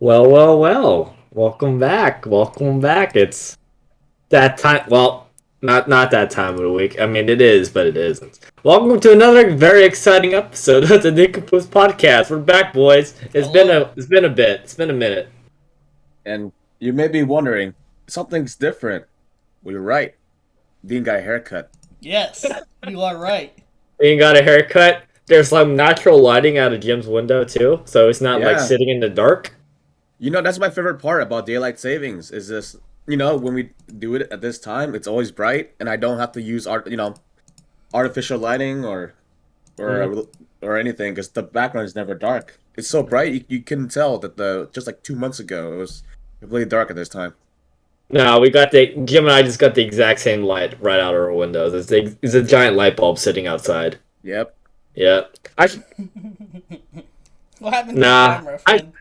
Well. Welcome back. Welcome back. It's that time. Well, not that time of the week. I mean, it is, but it isn't. Welcome to another very exciting episode of the Nincompoops podcast. We're back, boys. Hello. It's been a bit. It's been a minute. And you may be wondering, something's different. Well, you're right. Dean got a haircut. Yes, you are right. You got a haircut. There's some natural lighting out of Jim's window too, so it's not like Yeah. sitting in the dark. That's my favorite part about daylight savings is this, when we do it at this time, it's always bright and I don't have to use artificial lighting Mhm. or anything because the background is never dark. It's so bright you can tell that the just like 2 months ago it was completely dark at this time. No, Jim and I just got the exact same light right out of our windows. It's a giant light bulb sitting outside. Yep. Yeah. I What happened to your Nah. camera, friend?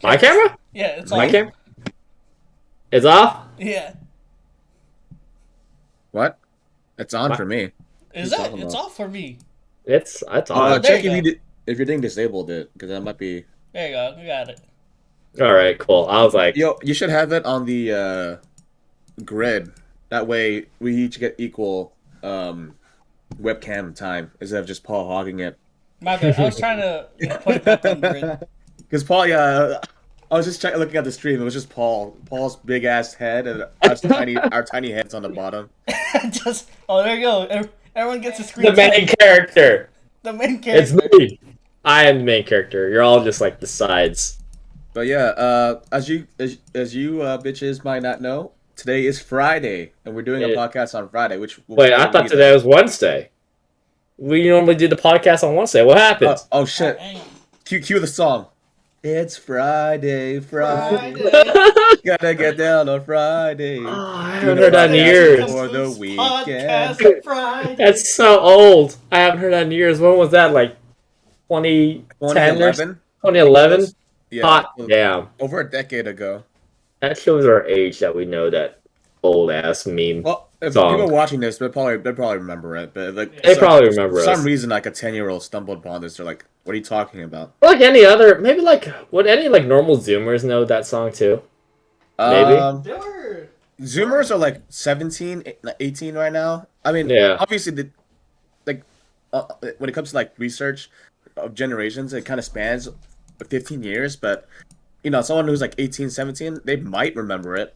My camera? Yeah, it's My off. camera? It's off? Yeah. What? It's on My- for me. Is What are you it? talking It's about? off for me. It's Oh, on. there Check you go. if your thing disabled it because that might be. There you go. We got it. Alright, cool. I was like, You should have it on the grid. That way, we each get equal webcam time instead of just Paul hogging it. My bad. I was trying to put it back on the grid. Because Paul, yeah, I was just looking at the stream. It was just Paul's big ass head, and our tiny heads on the bottom. There you go. Everyone gets a screen. the main time. character. The main It's character. me. I am the main character. You're all just like the sides. But yeah, as you bitches might not know, today is Friday, and we're doing a It- podcast on Friday, which will Wait, I for a thought today reason. was Wednesday. We normally do the podcast on Wednesday. What happened? Oh Alright, shit! Cue the song. It's Friday. Friday. Gotta get down on Friday. Oh, I You haven't know heard that what in I years. asked for the weekend. Podcast Friday. That's so old. I haven't heard that in years. When was that? Like 2010 or 2011. 2011? Yeah, Hot damn. over a decade ago. That shows our age that we know that old ass meme Well, if song. people watching this, they probably remember it. But like, They probably remember for some us. reason, like a 10-year-old stumbled upon this. They're like, "What are you talking about?" Like any other, maybe like would any like normal Zoomers know that song too? Maybe. There were. Zoomers are like 17, 18 right now. I mean, Yeah. obviously, like when it comes to like research of generations, it kind of spans 15 years. But someone who's like 18, 17, they might remember it.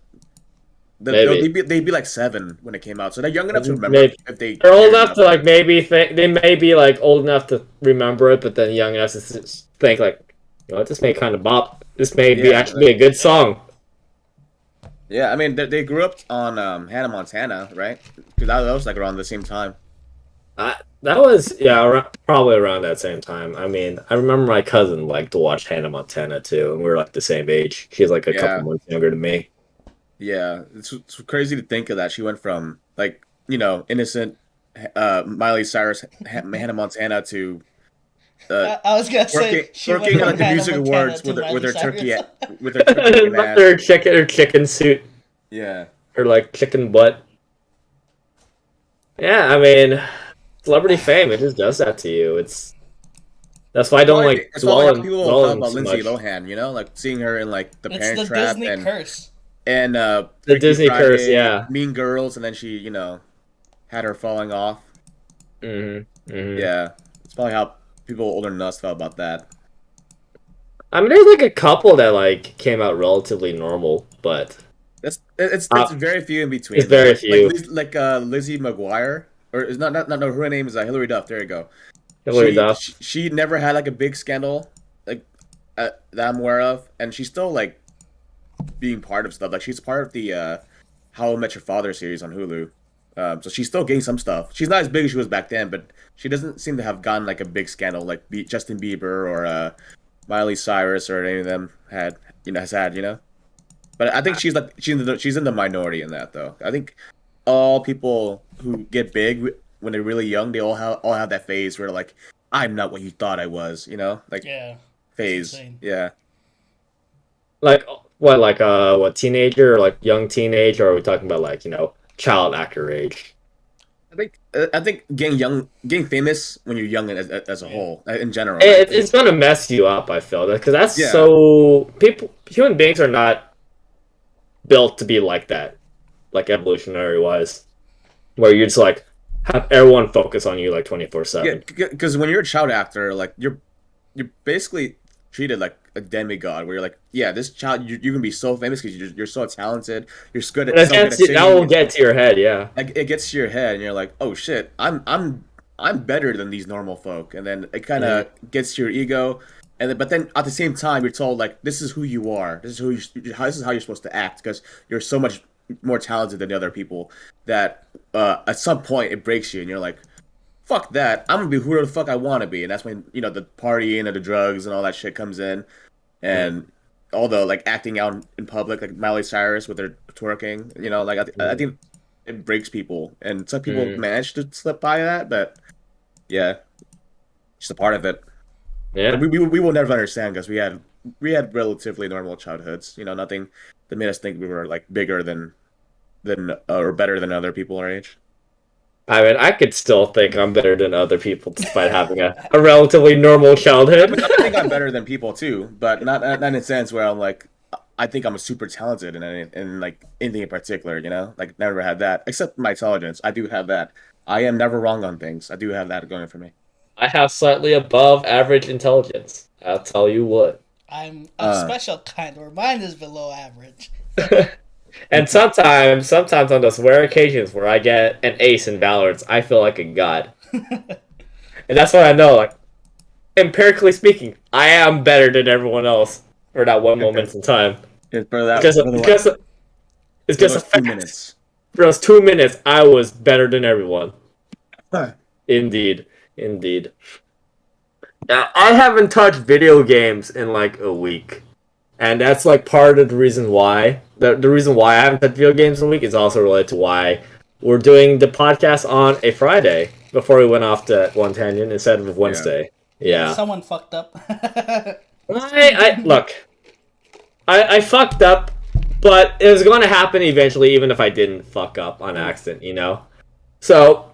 Maybe. They'd be like 7 when it came out, so they're young enough to remember Maybe. if they. They're old cared enough to like maybe think they may be like old enough to remember it, but then young enough to think like, this may kind of bop. This may be Yeah, actually a good song. Yeah, I mean, they grew up on Hannah Montana, right? Because that was like around the same time. That was probably around that same time. I mean, I remember my cousin liked to watch Hannah Montana too, and we were like the same age. She's like a couple Yeah, months younger than me. yeah. It's crazy to think of that. She went from like innocent Miley Cyrus, Hannah Montana to uh, I was gonna say she went working at from like the Hannah music Montana awards to with Miley her turkey Cyrus. with her turkey looking ass. Her chicken suit, Yeah, her like chicken butt. Yeah, I mean, celebrity fame, it just does that to you. That's why I don't like it's probably how dwell people dwell felt in about too Lindsay much. Lohan. Like seeing her in like The It's Parent the Trap Disney curse. and The Freaky Disney curse, Friday, yeah. Mean Girls, and then she had her falling off. Hmm. Yeah, it's probably how people older than us felt about that. I mean, there's like a couple that like came out relatively normal, but It's very few in between. it's very Like few. Lizzie McGuire, or is not no, her name is Hillary Duff. There you go. Hilary Duff. She never had like a big scandal like that I'm aware of, and she's still like being part of stuff. Like she's part of the How I Met Your Father series on Hulu. So she's still getting some stuff. She's not as big as she was back then, but she doesn't seem to have gotten like a big scandal like Justin Bieber or Miley Cyrus or any of them has had. But I think she's in the minority in that though. I think all people who get big when they're really young, they all have that phase where they're like, I'm not what you thought I was. Like Yeah, phase. insane. Yeah. Like what, like what teenager or like young teenage, or are we talking about like child actor age? I think getting famous when you're young as a whole, in general, right? It's gonna mess you up. I feel because that's Yeah, so human beings are not built to be like that, like evolutionary wise, where you're just like have everyone focus on you like yeah, 24/7. because when you're a child actor, like you're basically treated like a demigod, where you're like, yeah, this child, you can be so famous because you're so talented, you're And so good at that singing. will get to your head, yeah. Like it gets to your head, and you're like, oh shit, I'm better than these normal folk, and then it kind Mm, of gets to your ego, and then, but then at the same time, you're told like, this is who you are, this is how you're supposed to act, because you're so much more talented than the other people that at some point it breaks you, and you're like, fuck that, I'm gonna be who the fuck I want to be, and that's when the partying and the drugs and all that shit comes in, mm, and all the like acting out in public, like Miley Cyrus with her twerking. Like I mm, think it breaks people, and some people mm. manage to slip by that, but yeah, just a part of it. But Yeah. we will never understand because we had relatively normal childhoods. Nothing that made us think we were like bigger than or better than other people our age. I mean, I could still think I'm better than other people despite having a relatively normal I childhood. mean, I think I'm better than people too, but not in a sense where I'm like, I think I'm super talented in like anything in particular. Like never had that except my intelligence. I do have that. I am never wrong on things. I do have that going for me. I have slightly above average intelligence. I'll tell you what. I'm a Uh, special kind where mine is below average. And sometimes on those rare occasions where I get an ace in Valorant, I feel like a god. And that's what I know, like, empirically speaking, I am better than everyone else for that one moment in time. for that Because for the because it's for just a those few fact. minutes. For those 2 minutes, I was better than everyone. Huh. Indeed. Indeed. Now, I haven't touched video games in like a week. And that's like part of the reason why. The reason why I haven't touched video games in a week is also related to why we're doing the podcast on a Friday before we went off to one tangent instead of Yeah. Wednesday. Yeah, Yeah. someone fucked up. I look, I fucked up, but it was going to happen eventually, even if I didn't fuck up on accident, you know? So,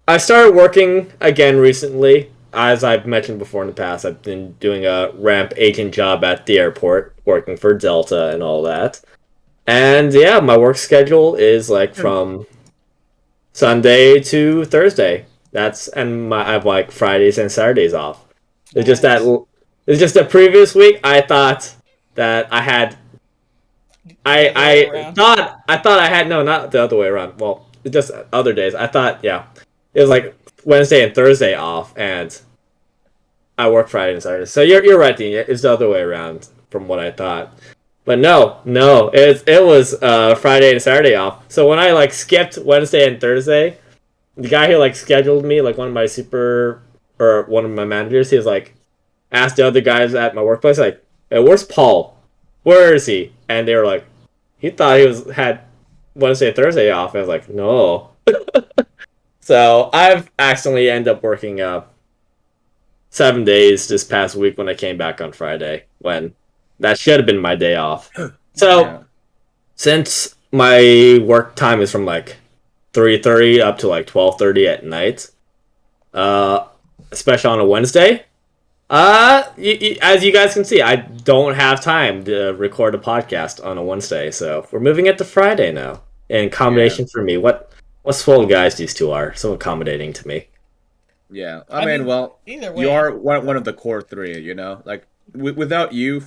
I started working again recently. As I've mentioned before in the past, I've been doing a ramp agent job at the airport, working for Delta and all that. And yeah, my work schedule is like from Sunday to Thursday. I have like Fridays and Saturdays off. It's just that Nice. it's just the previous week I thought that I had The other way around. I thought I had no, not the other way around. Well, it's just other days. I thought, yeah, it was like Wednesday and Thursday off, and I work Friday and Saturday. So you're right, Dean. It's the other way around from what I thought. But no, it was Friday and Saturday off. So when I like skipped Wednesday and Thursday, the guy who like scheduled me, like one of my managers, he was like asked the other guys at my workplace, like, hey, where's Paul? Where is he? And they were like, he thought had Wednesday and Thursday off. I was like, no. So I've accidentally ended up working 7 days this past week when I came back on Friday, when that should have been my day off. So Yeah. since my work time is from like 3:30 up to like 12:30 at night, uh, especially on a Wednesday, as you guys can see, I don't have time to record a podcast on a Wednesday, so we're moving it to Friday now. In Yeah. combination for me, what swole guys these two are, so accommodating to me. Yeah. I I mean, mean, well, either you way. are one of the core three. Like without you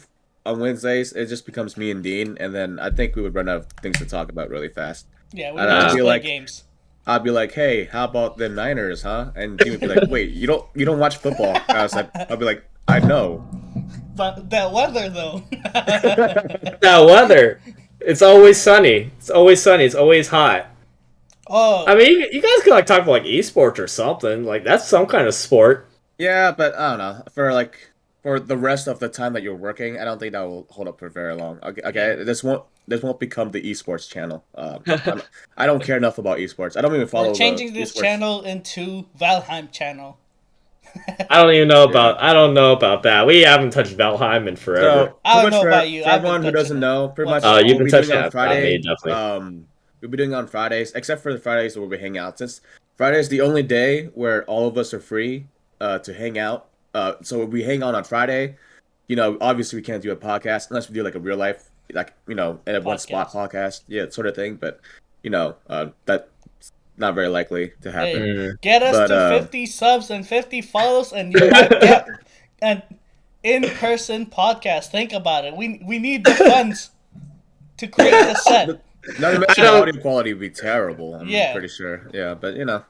on Wednesdays, it just becomes me and Dean, and then I think we would run out of things to talk about really fast. Yeah, we And would I'd just be play like, games. hey, how about the Niners, huh? And Dean would be like, wait, you don't watch football? I'll be like, I know. But that weather, though. Now, weather, it's always sunny. It's always sunny. It's always hot. I Oh, mean, you guys could like talk about like esports or something. Like that's some kind of sport. Yeah, but I don't know. For the rest of the time that you're working, I don't think that will hold up for very long. Okay, yeah. this won't become the esports channel. I don't care enough about esports. I don't even We're follow the changing this esports. channel into Valheim channel. Yeah. I don't know about that. We haven't touched Valheim in forever. So I pretty don't much know about you. for I've been everyone who touching doesn't it know, pretty once much in a what You've we'll while. been be doing touching on it, not me, Friday. definitely. We'll be doing on Fridays, except for the Fridays where we hang out. Since Friday is the only day where all of us are free to hang out. So we hang out on Friday. Obviously we can't do a podcast unless we do like a real life, like in a one spot Podcast. podcast, yeah, sort of thing. But that's not very likely to happen. Hey, Mm. get us But to 50 subs and 50 follows, and you might get an in-person podcast. Think about it. We need the funds to create the set. not to mention the don't- audio quality would be terrible. I'm Yeah. pretty sure. Yeah, but But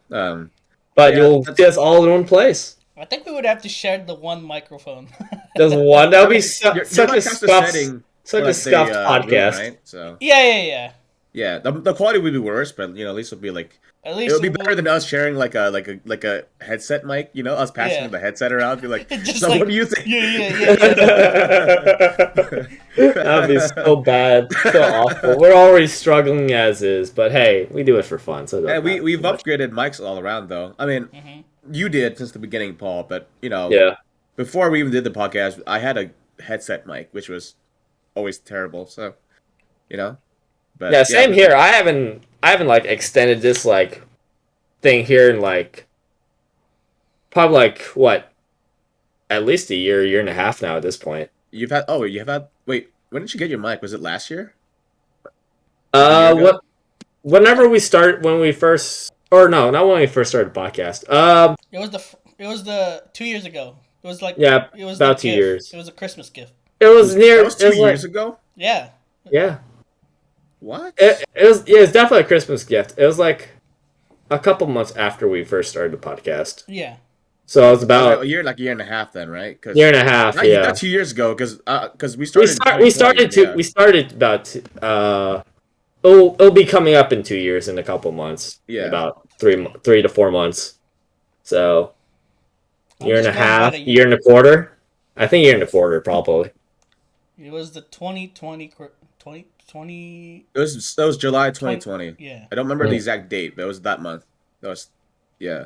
Yeah, you'll that's- see us all in one place. I think we would have to share the one microphone. There's one. That would be Your such a mic has to scuffed, setting such for, a like, scuffed the, podcast. room, right? So yeah. yeah, the quality would be worse, but at least it'll be like At it least would be better than us sharing like a headset mic. Us passing Yeah. the headset around. Be like, Just so like- what do you think? Yeah. That'd be so bad, so awful. We're already struggling as is, but hey, we do it for fun. So it Yeah, doesn't matter we've too much. upgraded mics all around though. I mean, Mhm. you did since the beginning, Paul. But Yeah, before we even did the podcast, I had a headset mic, which was always terrible. So, but yeah. Same here. I haven't like extended this like thing here in like probably like what, at least a year and a half now at this point. You've had wait, when did you get your mic? Was it last year? year ago? Whenever we start, when we first, or no, not when we first started the podcast. It was the 2 years ago. It was like Yeah, it was about the 2 gift. years. It was a Christmas gift. It was near. That was it was 2 like- years ago. Yeah. Yeah, What? it was. Yeah, it's definitely a Christmas gift. It was like a couple months after we first started the podcast. Yeah. So it was about a year and a half then, right? 'Cause- year and a half. not, Yeah, not 2 years ago, because we we started. we started yeah. we started about it'll be coming up in 2 years in a couple months. Yeah. About 3 to 4 months. So I'm year and a just going half, by the year and a quarter. I think year and a quarter probably. It was the 2020. That was July 2020. Yeah. I don't remember the Mm. exact date, but it was that month. That was, yeah.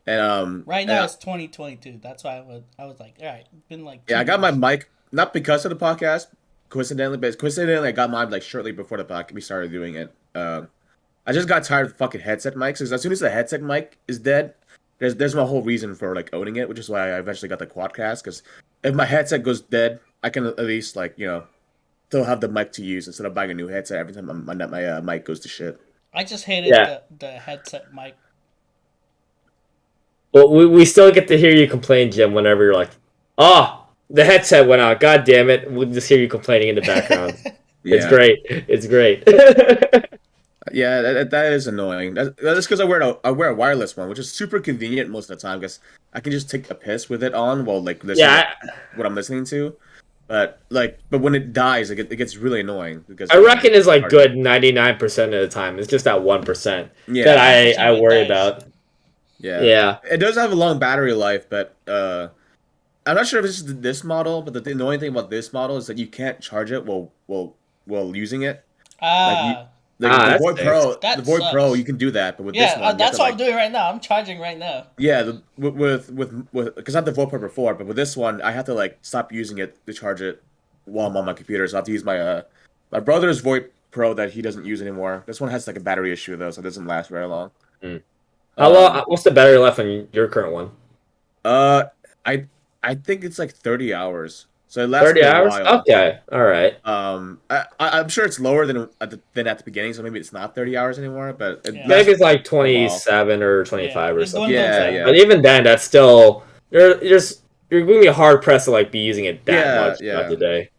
And Right and now I- it's 2022. That's why I was like, all right, it's been like. yeah, 2 I got my years. mic not because of the podcast, coincidentally, but coincidentally I got mine like shortly before the podcast we started doing it. I just got tired of fucking headset mics because as soon as the headset mic is dead, there's my whole reason for like owning it, which is why I eventually got the quadcast. Because if my headset goes dead, I can at least like still have the mic to use instead of buying a new headset every time my mic goes to shit. I just hated Yeah. the headset mic. Well, we still get to hear you complain, Jim, whenever you're like, "Oh, the headset went out. God damn it!" We'll just hear you complaining in the background. It's Yeah. great. It's great. Yeah, that is annoying. That's because I wear a wireless one, which is super convenient most of the time because I can just take a piss with it on while like listening Yeah, to what I'm listening to. But when it dies, it gets really annoying because I reckon it's like good 99% of the time. It's just that 1% Yeah, that I Something worry dies. about. yeah, Yeah. It does have a long battery life, but I'm not sure if this is this model. But the annoying thing about this model is that you can't charge it while using it. Ah. Like Ah, the that's Void nice. Pro, That the Void Pro, sucks. you can do that, but with Yeah, this one, you have that's to, what like, I'm doing right now. I'm charging right now. yeah, with because I had the Void Pro before, but with this one, I have to like stop using it to charge it while I'm on my computer. So I have to use my brother's Void Pro that he doesn't use anymore. This one has like a battery issue though, so it doesn't last very long. How long? What's the battery life on your current one? Uh, I think it's like 30 hours, so it lasts 30 me a hours? while. Okay. All right. I'm sure it's lower than at the beginning, so maybe it's not 30 hours anymore. But it Yeah. lasts- Maybe it's like 27 or 25 or it's something. dwindling Yeah, down. yeah. But even then, that's still you're going to be hard pressed to like be using it that Yeah, much yeah. throughout the day.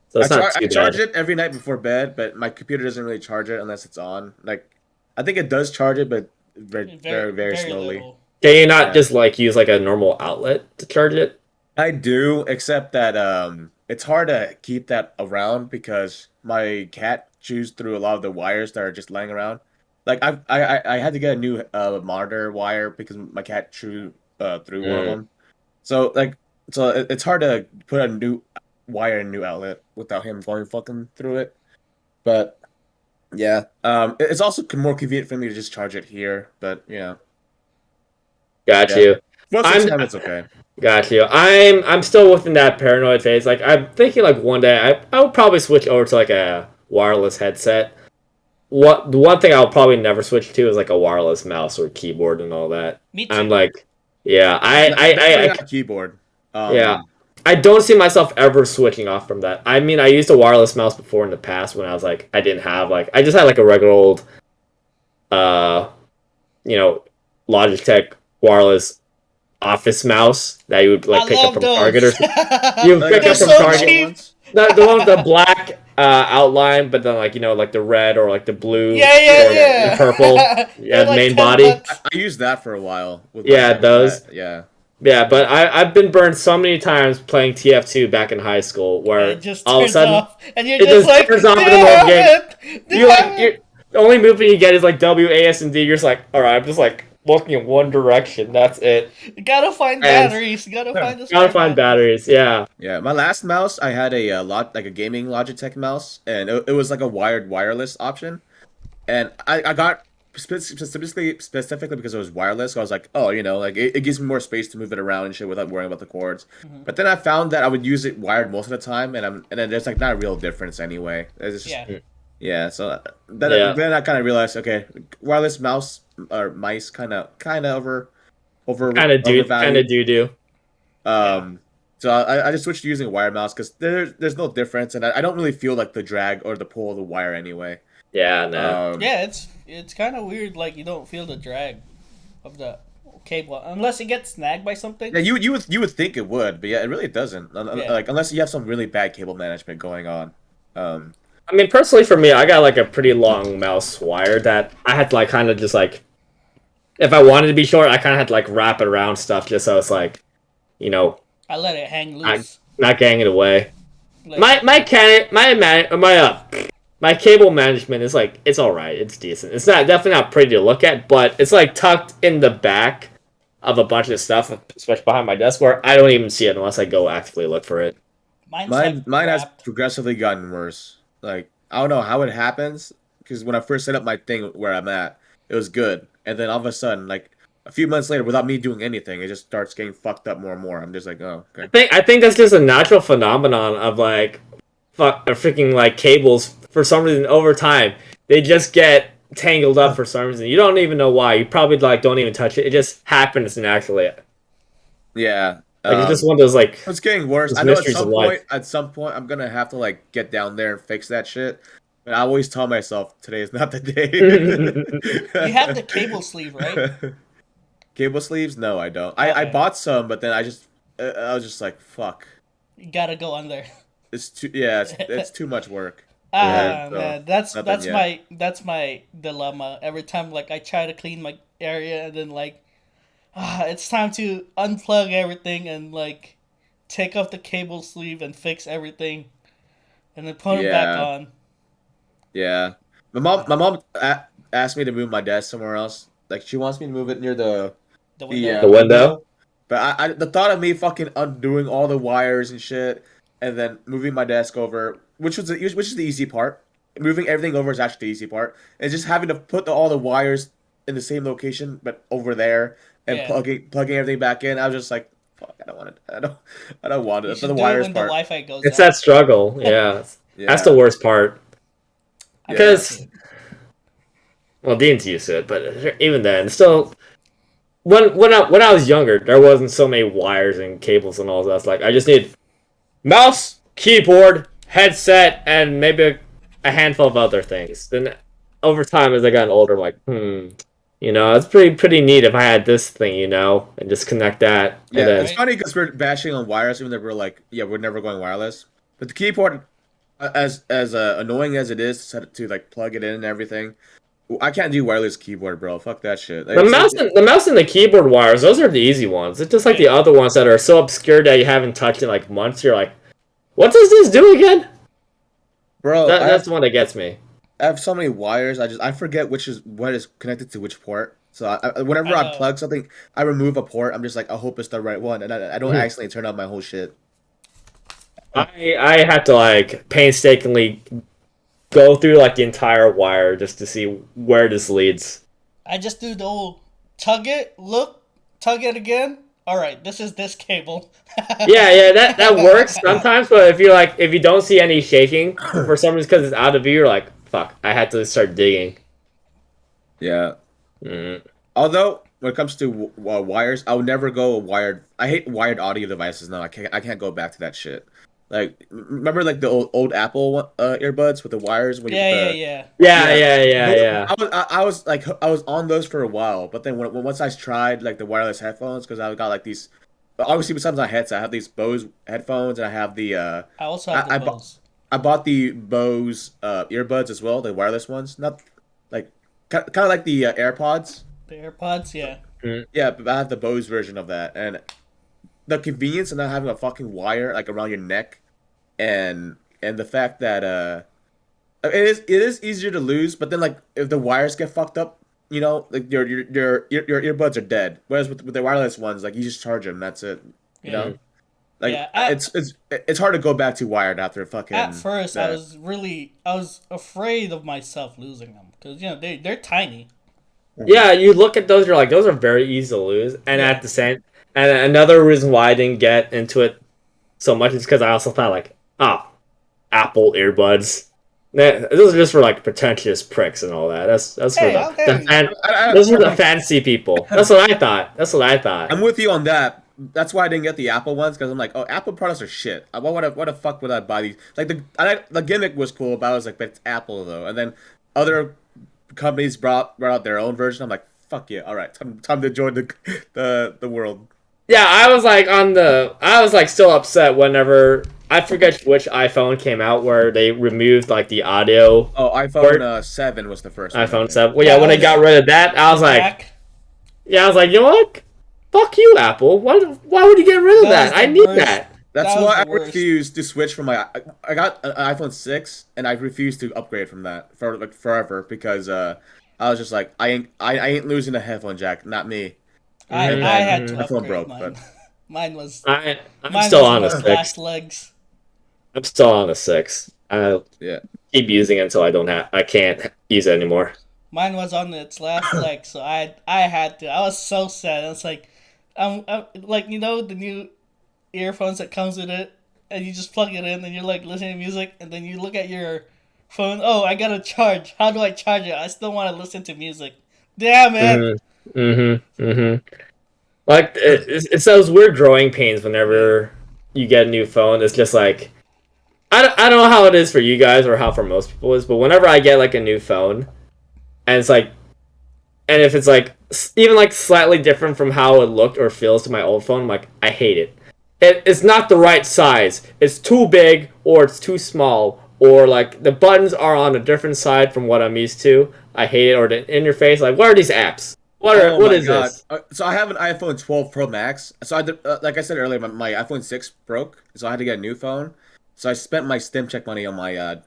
So it's not too I charge bad. it every night before bed, but my computer doesn't really charge it unless it's on. Like, I think it does charge it, but very slowly. little. Can you not Yeah. just like use like a normal outlet to charge it? I do, except that it's hard to keep that around because my cat chews through a lot of the wires that are just laying around. Like I had to get a new monitor wire because my cat chewed through one of Mm. them. So it's hard to put a new wire in a new outlet without him going fucking through it. But yeah, it's also more convenient for me to just charge it here. But Got Yeah. you. most of the I'm- time it's okay. Got you. I'm still within that paranoid phase. Like I'm thinking like one day I would probably switch over to like a wireless headset. the one thing I'll probably never switch to is like a wireless mouse or keyboard and all that. Me too. I'm like, yeah, Definitely not a keyboard. yeah. I don't see myself ever switching off from that. I mean, I used a wireless mouse before in the past when I was like, I didn't have like, I just had like a regular old, uh, you know, Logitech wireless office mouse that you would like I pick up love from those. Target or something. You would pick They're up from so Target. cheap. The one with the black outline, but then like like the red or like the blue, Yeah. the purple, They're like main 10 body. bucks. I used that for a while. With Yeah, my those. Yeah. Yeah, but I've been burned so many times playing TF2 back in high school where It just all of a turns sudden off, and you're it just just like, turns off in the middle of the game. Damn it! You're the only movement you get is like W, A, S, and D. You're just like, all right, I'm just like looking in one direction. That's it. You gotta find batteries. You gotta find the Gotta find batteries. Yeah. Yeah, my last mouse, I had a like a gaming Logitech mouse, and it was like a wired wireless option, and I got specifically because it was wireless. So I was like, oh, like it gives me more space to move it around and shit without worrying about the cords. But then I found that I would use it wired most of the time, and then there's like not a real difference anyway. It's just, yeah. So then I kind of realized, okay, wireless mouse or mice kind of overvalued. Kind of do. So I just switched to using a wire mouse because there's no difference, and I don't really feel like the drag or the pull of the wire anyway. Yeah, no. Yeah, it's kind of weird. Like you don't feel the drag of the cable unless it gets snagged by something. Yeah, you would think it would, but yeah, it really doesn't. Like unless you have some really bad cable management going on. I mean, personally for me, I got like a pretty long mouse wire that I had to like kind of just like, if I wanted to be short, I kind of had to like wrap it around stuff just so it's like, I let it hang loose. not getting it away. Like, My cable management is like, it's all right, it's decent. It's definitely not pretty to look at, but it's like tucked in the back of a bunch of stuff, especially behind my desk, where I don't even see it unless I go actively look for it. Mine has progressively gotten worse. Like I don't know how it happens because when I first set up my thing where I'm at, it was good, and then all of a sudden, like a few months later, without me doing anything, it just starts getting fucked up more and more. I'm just like, oh, okay. I think that's just a natural phenomenon of like, freaking like cables. For some reason, over time, they just get tangled up for some reason. You don't even know why. You probably like don't even touch it. It just happens naturally. Yeah. Like it's just one of those like. It's getting worse. I know at some point I'm gonna have to like get down there and fix that shit. But I always tell myself today is not the day. You have the cable sleeve, right? Cable sleeves? No, I don't. Okay. I bought some, but then I was just like, fuck. You gotta go under. It's too it's too much work. Man, that's my dilemma. Every time like I try to clean my area and then like it's time to unplug everything and like take off the cable sleeve and fix everything and then put it back on. Yeah. My mom asked me to move my desk somewhere else. Like she wants me to move it near the window. But the thought of me fucking undoing all the wires and shit and then moving my desk over, which is the easy part. Moving everything over is actually the easy part. And just having to put all the wires in the same location but over there and plugging everything back in. I was just like, fuck, I don't want it. I don't want it. You should do it when the Wi-Fi goes It's out. that struggle. Yeah. That's the worst part. Because Dean's used to it, but even then, still, when I was younger, there wasn't so many wires and cables and all that. Like I just need mouse, keyboard, headset, and maybe a handful of other things. Then over time, as I got older, I'm like, it's pretty neat if I had this thing, and just connect that. Yeah, it's funny because we're bashing on wires, even though we're like, we're never going wireless. But the keyboard, as annoying as it is to like plug it in and everything, I can't do wireless keyboard, bro. Fuck that shit. Like, the mouse and the keyboard wires, those are the easy ones. It's just like the other ones that are so obscure that you haven't touched in like months. You're like, what does this do again? Bro, that's the one that gets me. I have so many wires. I forget what is connected to which port. So whenever I plug something, I remove a port. I'm just like, I hope it's the right one, and I don't accidentally turn on my whole shit. I had to like painstakingly go through like the entire wire just to see where this leads. I just do the old tug it again. All right, this is this cable. yeah, that works sometimes. But if you don't see any shaking for some reason because it's out of view, you're like, fuck, I had to start digging. Yeah. Mm. Although when it comes to wires, I would never go wired. I hate wired audio devices now. I can't go back to that shit. Like remember like the old Apple earbuds with the wires when you with Yeah, yeah, the yeah. Yeah, yeah. yeah, yeah, yeah. I was like I was on those for a while, but then once I tried like the wireless headphones because I got like these. Obviously, besides my headset, I have these Bose headphones and I have the I also have the I bought Bose. I bought the Bose earbuds as well, the wireless ones. Not like kind of like the AirPods. The AirPods, yeah. Mm. Yeah, but I have the Bose version of that, and the convenience of not having a fucking wire like around your neck, and the fact that it is easier to lose, but then like if the wires get fucked up, like your earbuds are dead. Whereas with the wireless ones, like you just charge them, that's it. You Yeah. know, Mm. like Yeah. it's hard to go back to wired after At fucking first, that. I was afraid of myself losing them because they're tiny. Yeah, you look at those, you're like, those are very easy to lose. And Yeah. at the same, and another reason why I didn't get into it so much is because I also thought like, oh, Apple earbuds. Those are just for like pretentious pricks and all that. That's for Hey, how dare the you? fan, those are the I, fancy people. That's what I thought. That's what I thought. I'm with you on that. That's why I didn't get the Apple ones because I'm like, oh, Apple products are shit. What the fuck would I buy these? Like the gimmick was cool, but I was like, but it's Apple though. And then other companies brought out their own version. I'm like, fuck yeah, all right, time to join the world. Yeah, I was like still upset whenever I forget which iPhone came out where they removed like the audio Oh, iPhone port. 7 was the first one, I iPhone think. 7. Well, Yeah, yeah, I when they was got rid of that, I was the like, jack. yeah, I was like, you know what? Fuck you, Apple. Why would you get rid of That was that? I the need worst. that. That's That was why the I worst. refused to switch from my. I got an iPhone 6, and I refused to upgrade from that for like forever because I was just like, I ain't losing a headphone jack, not me. And I Mm-hmm, then had to mm-hmm. my phone upgrade broke, mine. but mine was I'm mine still was on on a its 6. last legs. I'm still on a 6. I yeah. keep using it until I can't use it anymore. Mine was on its last leg, so I had to. I was so sad. I was like, I'm like the new earphones that comes with it, and you just plug it in, and you're like listening to music, and then you look at your phone. Oh, I gotta charge. How do I charge it? I still want to listen to music. Damn it! Mm-hmm, mm-hmm, mm-hmm. Like it's those weird growing pains whenever you get a new phone. It's just like I don't know how it is for you guys or how for most people is, but whenever I get like a new phone and it's like, and if it's like even like slightly different from how it looked or feels to my old phone, I'm like, I hate it. It's not the right size. It's too big or it's too small or like the buttons are on a different side from what I'm used to. I hate it. Or the interface, like, what are these apps? Oh What my is god. this? So I have an iPhone 12 Pro Max. So like I said earlier, my iPhone 6 broke, so I had to get a new phone. So I spent my stim check money on my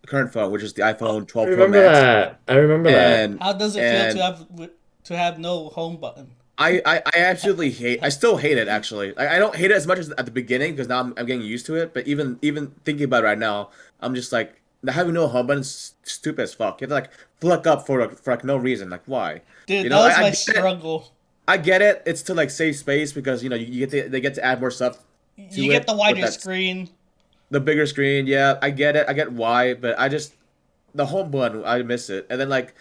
current phone, which is the iPhone I 12 Pro remember Max, that. I remember that. and How does it feel and to have no home button? I absolutely hate. I still hate it actually. I don't hate it as much as at the beginning because now I'm getting used to it. But even thinking about it right now, I'm just like having no home button is stupid as fuck. You have to like flick up for like no reason. Like why? Dude, You that know, was I my get it. struggle. I get it. It's to like save space because you get to they get to add more stuff You to get the it with wider that screen. the bigger screen. Yeah, I get it. I get why, but I just the home button I miss it. And then like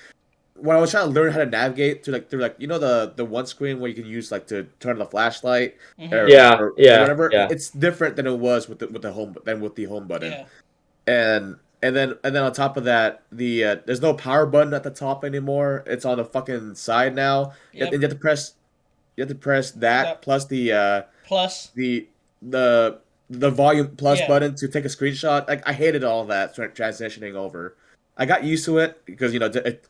when I was trying to learn how to navigate through like the one screen where you can use like to turn on the flashlight Hmm. Yeah, or yeah, whatever, yeah. it's different than it was with the home button. Yeah. And then on top of that, there's no power button at the top anymore. It's on the fucking side now. And Yep. you have to press that That plus plus. the the the volume plus Yeah. button to take a screenshot. Like I hated all that transitioning over. I got used to it because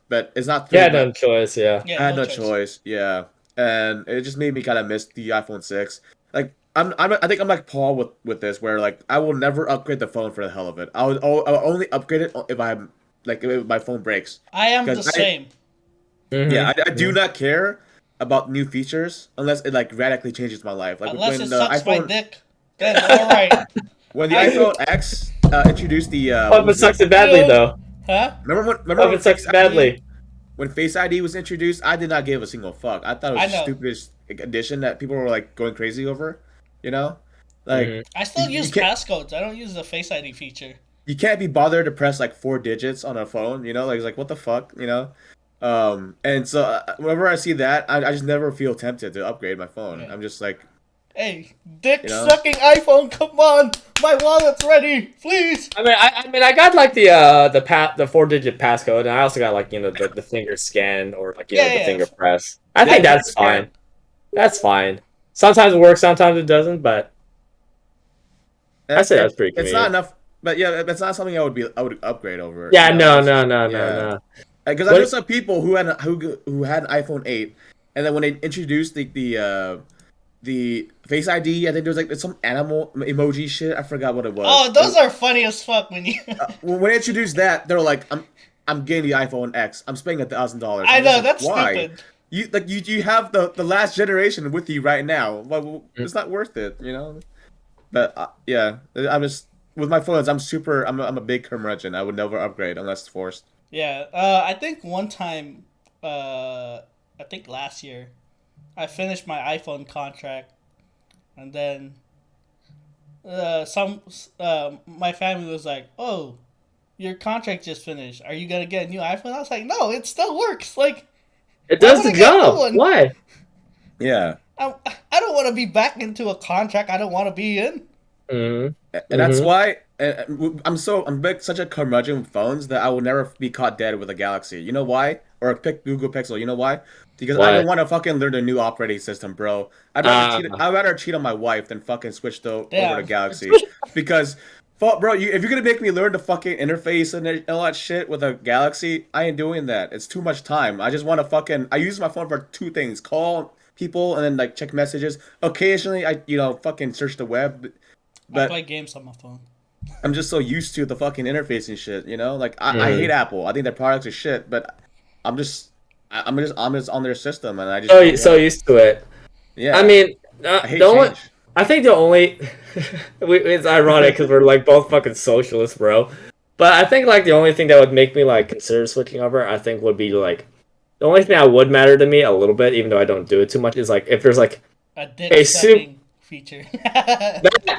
but it's not Yeah, through my. no choice. Yeah. Yeah. I had No no choice. choice. Yeah, and it just made me kind of miss the iPhone 6. Like I think I'm like Paul with this, where like I will never upgrade the phone for the hell of it. I'll only upgrade it if my phone breaks. I am Because the same. yeah, Mm-hmm. I do not care about new features unless it like radically changes my life. Like Unless it when the sucks my iPhone dick, then all right. when the I iPhone X introduced the What what if it was it? sucks it badly though? huh? Remember What if when it sucks Face it ID badly? when Face ID was introduced? I did not give a single fuck. I thought it was I the know. stupidest addition that people were like going crazy over. You know, like Mm-hmm. I still you use can't. passcodes. I don't use the Face ID feature. you can't be bothered to press like 4 digits on a phone, you know, like it's like what the fuck, you know. And so whenever I see that, I just never feel tempted to upgrade my phone. Yeah. I'm just like, Hey, dick you know, sucking iPhone, come on! My wallet's ready, please. I got like the 4-digit passcode, and I also got like the finger scan or like Yeah, the yeah. finger press. I yeah, think finger that's scan. fine. That's fine. Sometimes it works, sometimes it doesn't, but I say that's pretty It's not convenient. enough, but yeah, it's not something I would upgrade over. Yeah, You know, no, it's no, just no, no, yeah, no. because I know What? some people who had an iPhone 8, and then when they introduced the Face ID, I think there was like some animal emoji shit. I forgot what it was. Oh, those are funny as fuck when you. When they introduced that, they're like, I'm getting the iPhone X. I'm spending $1,000. I I'm just know like, that's why? stupid. You have the last generation with you right now. Well, it's not worth it, you know. But yeah, I'm just with my phones. I'm a big curmudgeon. I would never upgrade unless forced. Yeah, I think one time, I think last year, I finished my iPhone contract, and then my family was like, "Oh, your contract just finished. Are you gonna get a new iPhone?" I was like, "No, it still works. Like, It why does would the I get a new job. one? Why? Yeah, I don't want to be back into a contract I don't want to be in." Mm-hmm. and that's Mm-hmm. why I'm such a curmudgeon with phones that I will never be caught dead with a Galaxy. You know why? Or a Google Pixel. You know why? Because I Why? don't want to fucking learn a new operating system, bro. Uh, I'd rather cheat on my wife than fucking switch over to Damn. Galaxy. Because, bro, if you're gonna make me learn the fucking interface and all that shit with a Galaxy, I ain't doing that. It's too much time. I just want to I use my phone for two things: call people and then like check messages. Occasionally, I fucking search the web, I play but games on my phone. I'm just so used to the fucking interface and shit, you know? Like I hate mm. Apple. I think their products are shit, but I'm just I'm just on their system and I just So don't so want used to it. I yeah. mean, I the hate only change. I think the only it's ironic because we're like both fucking socialists, bro. But I think like the only thing that would make me like consider switching over, I think would be like the only thing that would matter to me a little bit, even though I don't do it too much, is like if there's like A dick a soup sucking feature.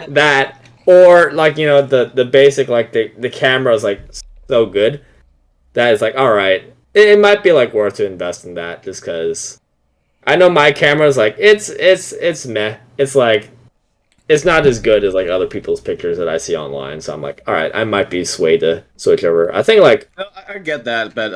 that or like the basic like the camera is like so good that is like all right, it might be like worth to invest in that just because I know my camera is like it's meh. It's like it's not as good as like other people's pictures that I see online. So I'm like, all right, I might be swayed to switch over. I think like No, I get that, but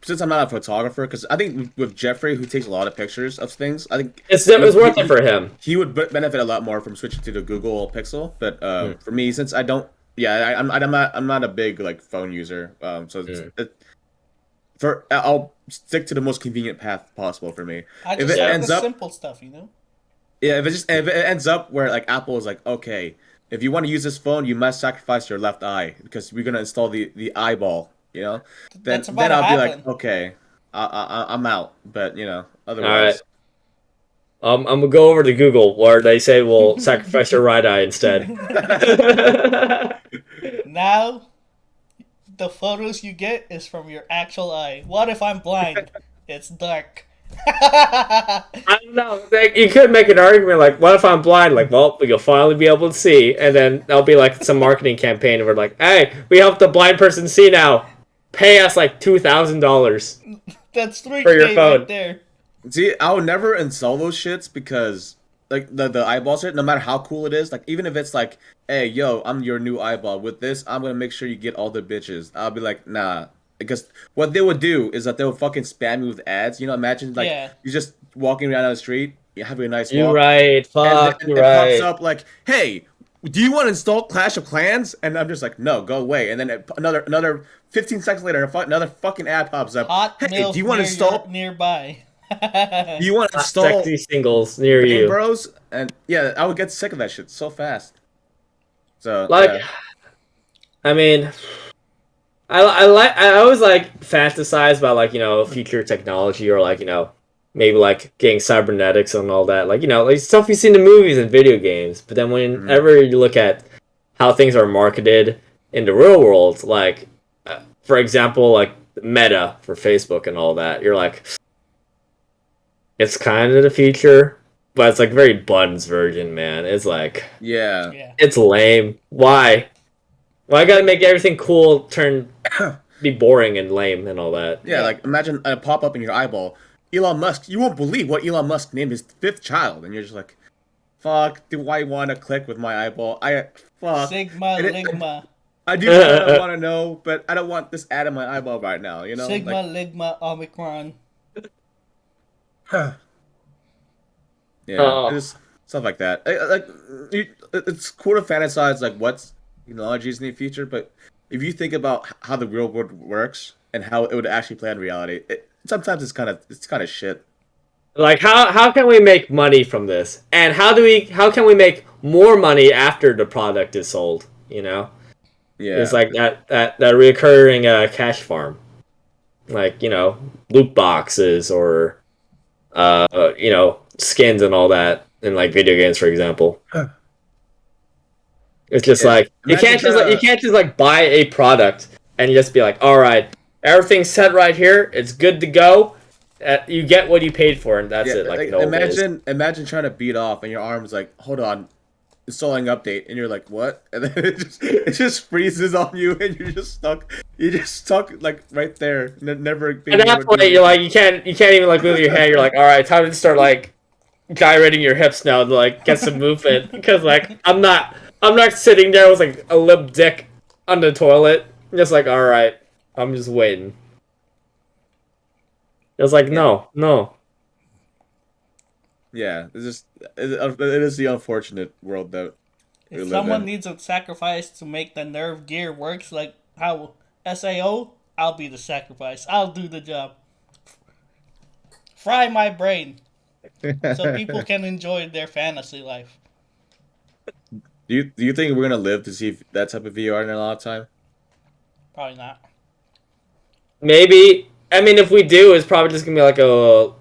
since I'm not a photographer, because I think with Jeffrey, who takes a lot of pictures of things, I think it's worth it for him. he would benefit a lot more from switching to the Google Pixel. But Mm, for me, since I don't, yeah, I'm not a big like phone user. mm. I'll stick to the most convenient path possible for me. I If just it like Yeah. the ends up simple stuff, you know? Yeah, if it ends up where like Apple is like, okay, if you want to use this phone, you must sacrifice your left eye because we're gonna install the eyeball, you know, That's about then to I'll be like, happen. okay, I'm out. But All right. otherwise, I'm gonna go over to Google where they say we'll sacrifice your right eye instead. Now, the photos you get is from your actual eye. What if I'm blind? It's dark. I don't know. Like, you could make an argument like, what if I'm blind? Like, well, you'll finally be able to see, and then there'll be like some marketing campaign where like, hey, we help the blind person see now. Pay us like $2,000 That's for your 3K right phone. there. see, I would never install those shits because like the eyeball shit, no matter how cool it is, like even if it's like, hey, yo, I'm your new eyeball. With this, I'm gonna make sure you get all the bitches. I'll be like, nah. Because what they would do is that they would fucking spam you with ads. You know, imagine like Yeah. you're just walking around on the street, you're having a nice You're walk, right. and Fuck. then You're it pops right. up like, "Hey, do you want to install Clash of Clans?" And I'm just like, "No, go away." And then another 15 seconds later, another fucking ad pops up. Hot Hey, do MILF you want to near your install? nearby. Do you want to Hot install sexy singles near Bang you. Bros? And yeah, I would get sick of that shit so fast. So Like, yeah, I mean, I always like fantasize about like future technology or like maybe like getting cybernetics and all that like like stuff you see in the movies and video games. But then Mhm. whenever you look at how things are marketed in the real world, like for example, like Meta for Facebook and all that, you're like, it's kind of the future, but it's like very Buttons version, man. It's like Yeah. Yeah. it's lame. Why? Well, I gotta make everything cool be boring and lame and all that. Yeah, Yeah. like imagine a pop up in your eyeball. Elon Musk, you won't believe what Elon Musk named his fifth child, and you're just like, "Fuck, do I want to click with my eyeball? Fuck." Sigma And Ligma. I do kind of want to know, but I don't want this ad in my eyeball right now. You know, Sigma like, Ligma Omicron. yeah, Oh, it's stuff like that. Like, it's cool to fantasize like what's technologies in the future, but if you think about how the real world works and how it would actually play in reality, sometimes it's kind of shit. like how can we make money from this? And how can we make more money after the product is sold? You know, it's Yeah. like that recurring cash farm, like loot boxes or skins and all that in like video games, for example. It's just Yeah. like Imagine trying you to. can't just like buy a product and just be like, all right, everything's set right here, it's good to go. You get what you paid for, and that's Yeah, it. Like like, nowadays. imagine trying to beat off, and your arm's like, hold on, installing update, and you're like, what? And then it just freezes on you, and you're just stuck. You're just stuck like right there, never At being able that to do point, you're anything. like, you can't even like move your hand. You're like, all right, time to start like gyrating your hips now to like get some movement because like I'm not sitting there with like a limp dick on the toilet. Just like, all right, I'm just waiting. It's like, Yeah, no. yeah. It is the unfortunate world that we If live someone in. needs a sacrifice to make the nerve gear works like how SAO, I'll be the sacrifice. I'll do the job. Fry my brain so people can enjoy their fantasy life. Do you think we're gonna live to see that type of VR in a lot of time? Probably not. Maybe. I mean, if we do, it's probably just gonna be like a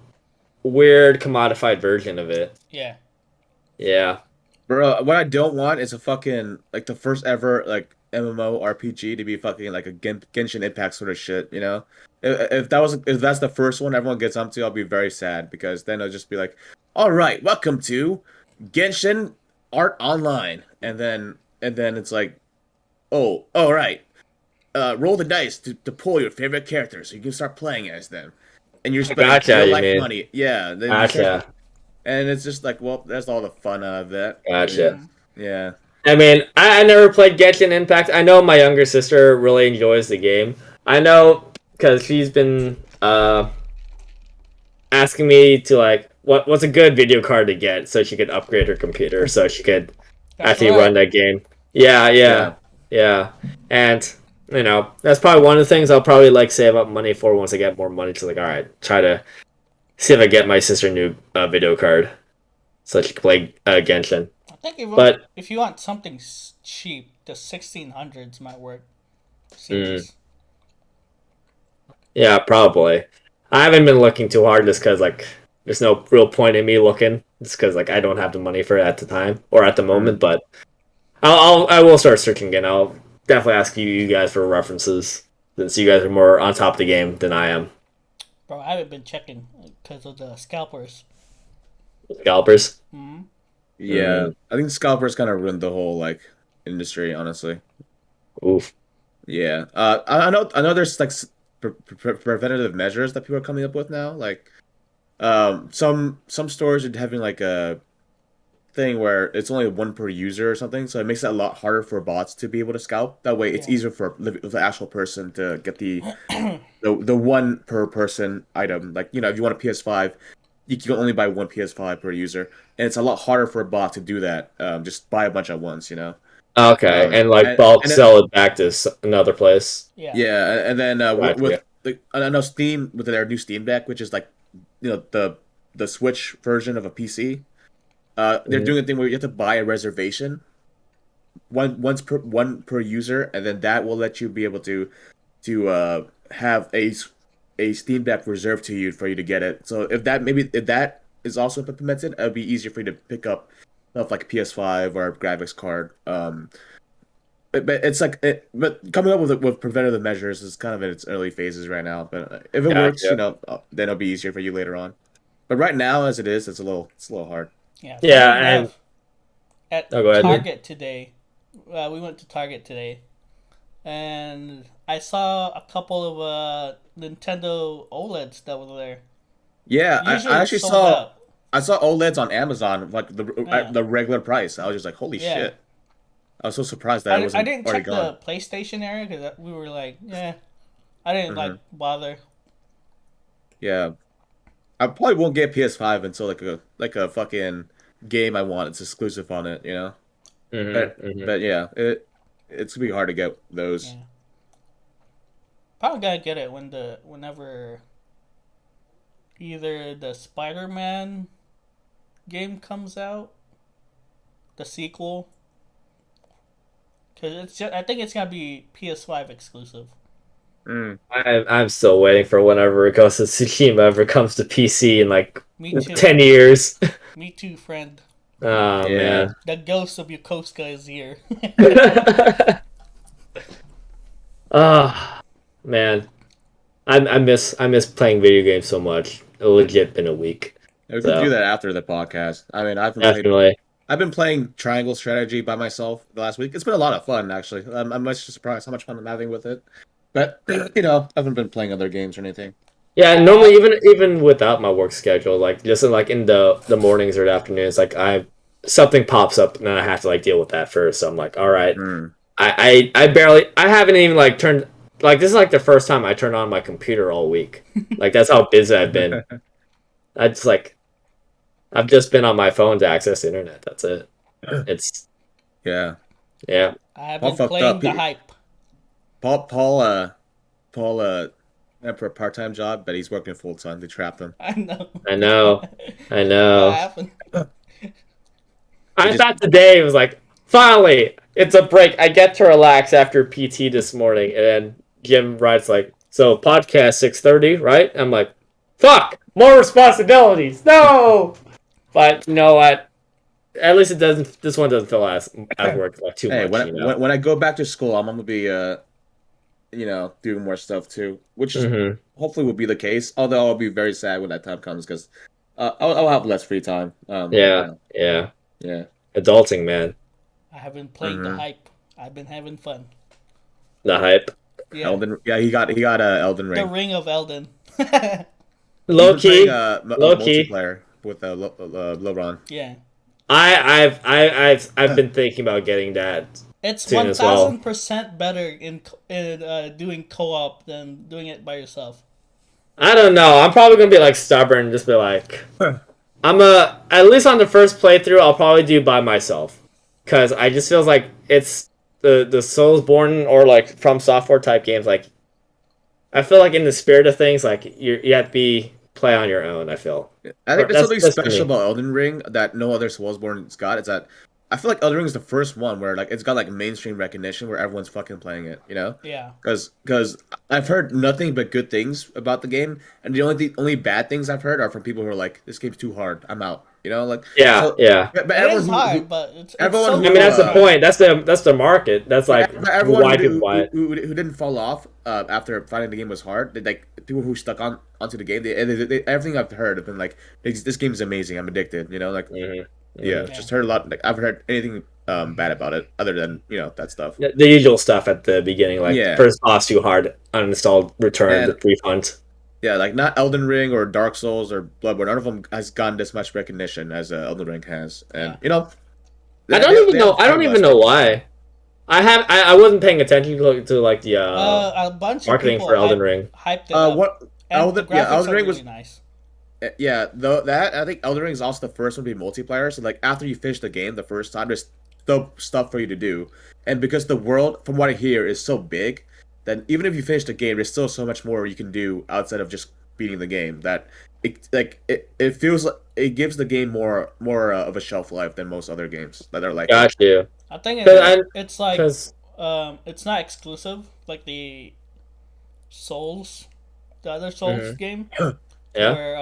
weird commodified version of it. Yeah. Yeah. Bro, what I don't want is a fucking like the first ever like MMO RPG to be fucking like a Genshin Impact sort of shit, you know? If that's the first one everyone gets onto, I'll be very sad because then I'll just be like, "All right, welcome to Genshin Art Online," and then it's like, "Oh, all right, roll the dice to pull your favorite characters so you can start playing as them, and you're I spending gotcha, real you life mean. money." Yeah, then you start, Gotcha. and it's just like, well, that's all the fun out of that. Gotcha. Mm-hmm. Yeah. I mean, I never played Genshin Impact. I know my younger sister really enjoys the game. I know because she's been asking me to like what's a good video card to get so she could upgrade her computer so she could That's actually run right. that game. Yeah, Yeah. yeah. And that's probably one of the things I'll probably like save up money for once I get more money to like, all right, try to see if I get my sister a new video card so she can play Genshin. I think But if you want something cheap, the 1600s might work. mm, Series. yeah, probably. I haven't been looking too hard just because like there's no real point in me looking just because like I don't have the money for it at the time or at the Mhm. moment. But I will start searching again. I'll definitely ask you guys for references since you guys are more on top of the game than I am. Bro, I haven't been checking because of the scalpers. Scalpers. Mm-hmm. Yeah. I think scalpers kind of ruined the whole like industry, honestly. Oof. Yeah. I know there's like preventative measures that people are coming up with now. Like some stores are having like a thing where it's only one per user or something, so it makes it a lot harder for bots to be able to scalp. That way, it's Yeah. easier for the actual person to get the one per person item. Like if you want a PS5, you can only buy one PS5 per user, and it's a lot harder for a bot to do that. Just buy a bunch at once, you know. Okay, and like bulk And sell it back to another place. Yeah. yeah, and then Gotcha. with I know Steam with their new Steam Deck, which is like the Switch version of a PC. They're Mhm. doing a thing where you have to buy a reservation one per user, and then that will let you be able to have a Steam Deck reserved to you for you to get it. So if that is also implemented, it'll be easier for you to pick up stuff like PS5 or a graphics card. But it's like but coming up with preventative measures is kind of in its early phases right now. But if it works, Gotcha. then it'll be easier for you later on. But right now, as it is, it's a little hard. Yeah. Yeah, Funny and enough, at oh, go ahead. Target today, we went to Target today, and I saw a couple of Nintendo OLEDs that were there. Yeah, I Usually it's actually sold saw out. I saw OLEDs on Amazon like Yeah, the regular price. I was just like, holy yeah. shit! I was so surprised that it I wasn't didn't already check gone. the PlayStation area because we were like, yeah, I didn't like Hmm. bother. Yeah, I probably won't get PS5 until like a fucking game I want. It's exclusive on it, you know. Mm-hmm. Mm-hmm. But yeah, it's gonna be hard to get those. Yeah, probably gotta get it whenever either the Spider-Man game comes out, the sequel, because I think it's gonna be PS5 exclusive. Mm. I'm still waiting for whenever Ghost of Tsushima ever comes to PC in like Me too. 10 years. Me too, friend. Oh Yeah, man. The ghost of Yokosuka is here. Ah, man. I miss playing video games so much. It legit been a week. we could do So that after the podcast. I mean, definitely. I've been playing Triangle Strategy by myself the last week. It's been a lot of fun, actually. I'm much surprised how much fun I'm having with it. But you know, I haven't been playing other games or anything. Yeah, I normally have. even without my work schedule, like just in, like in the mornings or the afternoons, like I something pops up and then I have to like deal with that first. So I'm like, all right. Mm. I barely I haven't even like turned like this is like the first time I turned on my computer all week. Like that's how busy I've been. I just like I've just been on my phone to access the internet. That's it. It's Yeah, yeah. I have Paul been fucked playing up. the hype. Paul, Paul, went for a part-time job, but he's working full-time. They trapped him. I know. I know. I What know. happened? They I just thought today it was like finally it's a break. I get to relax after PT this morning, and then Jim writes like, "So podcast 6:30, right?" I'm like, "Fuck, more responsibilities." No, but you know what? At least it doesn't. This one doesn't feel as work like too hey, much, you know. when I go back to school, I'm gonna be you know, doing more stuff too, which is Mm-hmm. hopefully will be the case. Although I'll be very sad when that time comes because I'll have less free time. You Yeah, know, yeah. yeah. Adulting, man. I have been playing the Hmm. hype. I've been having fun. The hype. Yeah, Yeah, he got Elden the Ring. Ring of Elden. He's Low been playing key, low key. multiplayer with LeBron. Yeah, I've been thinking about getting that it's soon one as well. thousand percent better in doing co-op than doing it by yourself. I don't know. I'm probably gonna be like stubborn and just be like, at least on the first playthrough, I'll probably do by myself, because I just feels like it's the Soulsborne or like From Software type games. Like I feel like in the spirit of things, like you have to be play on your own. I feel, I think or there's something that's for special me. about Elden Ring that no other Soulsborne's got. Is that I feel like Elden Ring is the first one where like it's got like mainstream recognition where everyone's fucking playing it. You know, Yeah, because I've heard nothing but good things about the game, and the only bad things I've heard are from people who are like, this game's too hard. I'm out. You know, like Yeah, so. yeah. But it is everyone hard, but it's everyone so I mean, who that's the fulfilling. point. That's the market. That's like but everyone why people buy it. who didn't fall off after finding the game was hard, they, like people who stuck on onto the game, everything I've heard have been like, this game is amazing. I'm addicted. You know, like Hmm. yeah, Hmm. Yeah, just heard a lot. Like I've heard anything bad about it other than you know that stuff. The usual stuff at the beginning, like Yeah, first boss too hard, uninstalled, returned, and refund. yeah, like not Elden Ring or Dark Souls or Bloodborne. None of them has gotten this much recognition as Elden Ring has, yeah. and you know I they don't have even less know recognition. why. I wasn't paying attention to like the A bunch of marketing people for Elden Ring. hyped it up, What and the graphics Elden are Ring really was nice. yeah, though that I think Elden Ring is also the first one to be multiplayer. So like after you finish the game the first time, there's still stuff for you to do, and because the world, from what I hear, is so big, then even if you finish the game, there's still so much more you can do outside of just beating the game. That it feels like it gives the game more of a shelf life than most other games that are like it. Got you. I think Cause it's like cause it's not exclusive like the Souls, the other Souls mhm. game, Yeah. where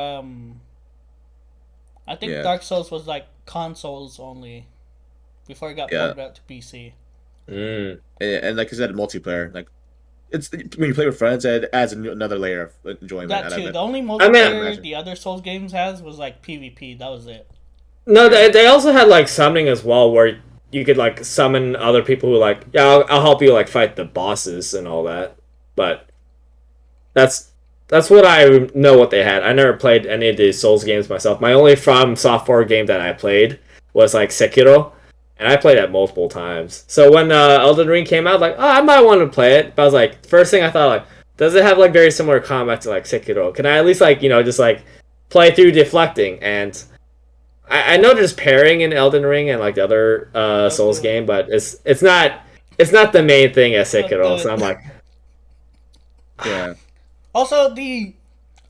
I think Yeah, Dark Souls was like consoles only before it got yeah, ported out to PC. Mm. and like I said, multiplayer like it's when you play with friends, it adds another layer of enjoyment That out of too. it. The only I I mean, multiplayer imagine. the other Souls games has was like PvP. That was it. no, Yeah. they also had like something as well where you could like summon other people who like, yeah, I'll help you like fight the bosses and all that. But that's that's what I know what they had. I never played any of the Souls games myself. My only From Software game that I played was like Sekiro, and I played it multiple times. So when Elden Ring came out, like, oh, I might want to play it. But I was like, first thing I thought, like, does it have like very similar combat to like Sekiro? Can I at least like just like play through deflecting? And I know there's pairing in Elden Ring and like the other Souls game, but it's not the main thing as Sekiro. So I'm like, Yeah. Also,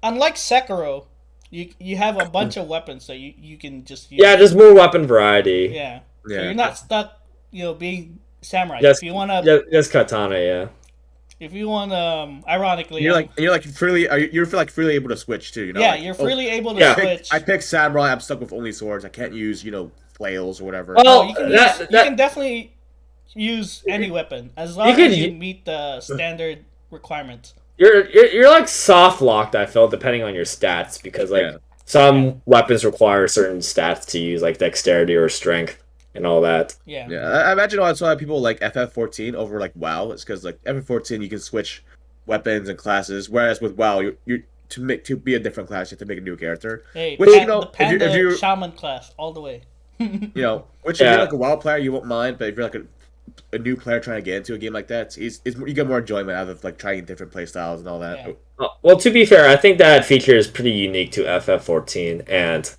unlike Sekiro, you have a bunch of weapons, so you can just use. yeah, just more weapon variety. Yeah. Yeah. So you're not stuck, being samurai. Just if you wanna, just katana, yeah. if you want, ironically, You're like freely you're like freely able to switch too. You know. yeah, Like, you're freely able to Yeah. switch. I pick samurai. I'm stuck with only swords. I can't use flails or whatever. Well, you can that- you can definitely use any weapon as long can as you u- meet the standard requirements. You're like soft locked. I feel depending on your stats because like Yeah. some weapons require certain stats to use, like dexterity or strength and all that. Yeah. Yeah, I imagine also why people like FF14 over like WoW. It's because like FF14 you can switch weapons and classes, whereas with WoW you to be a different class you have to make a new character. Hey, Which, the panda if you're shaman class all the way. Which if Yeah. you're like a WoW player you won't mind, but if you're like a new player trying to get into a game like that, you get more enjoyment out of like trying different play styles and all that. Yeah. Well, to be fair, I think that feature is pretty unique to FF14 and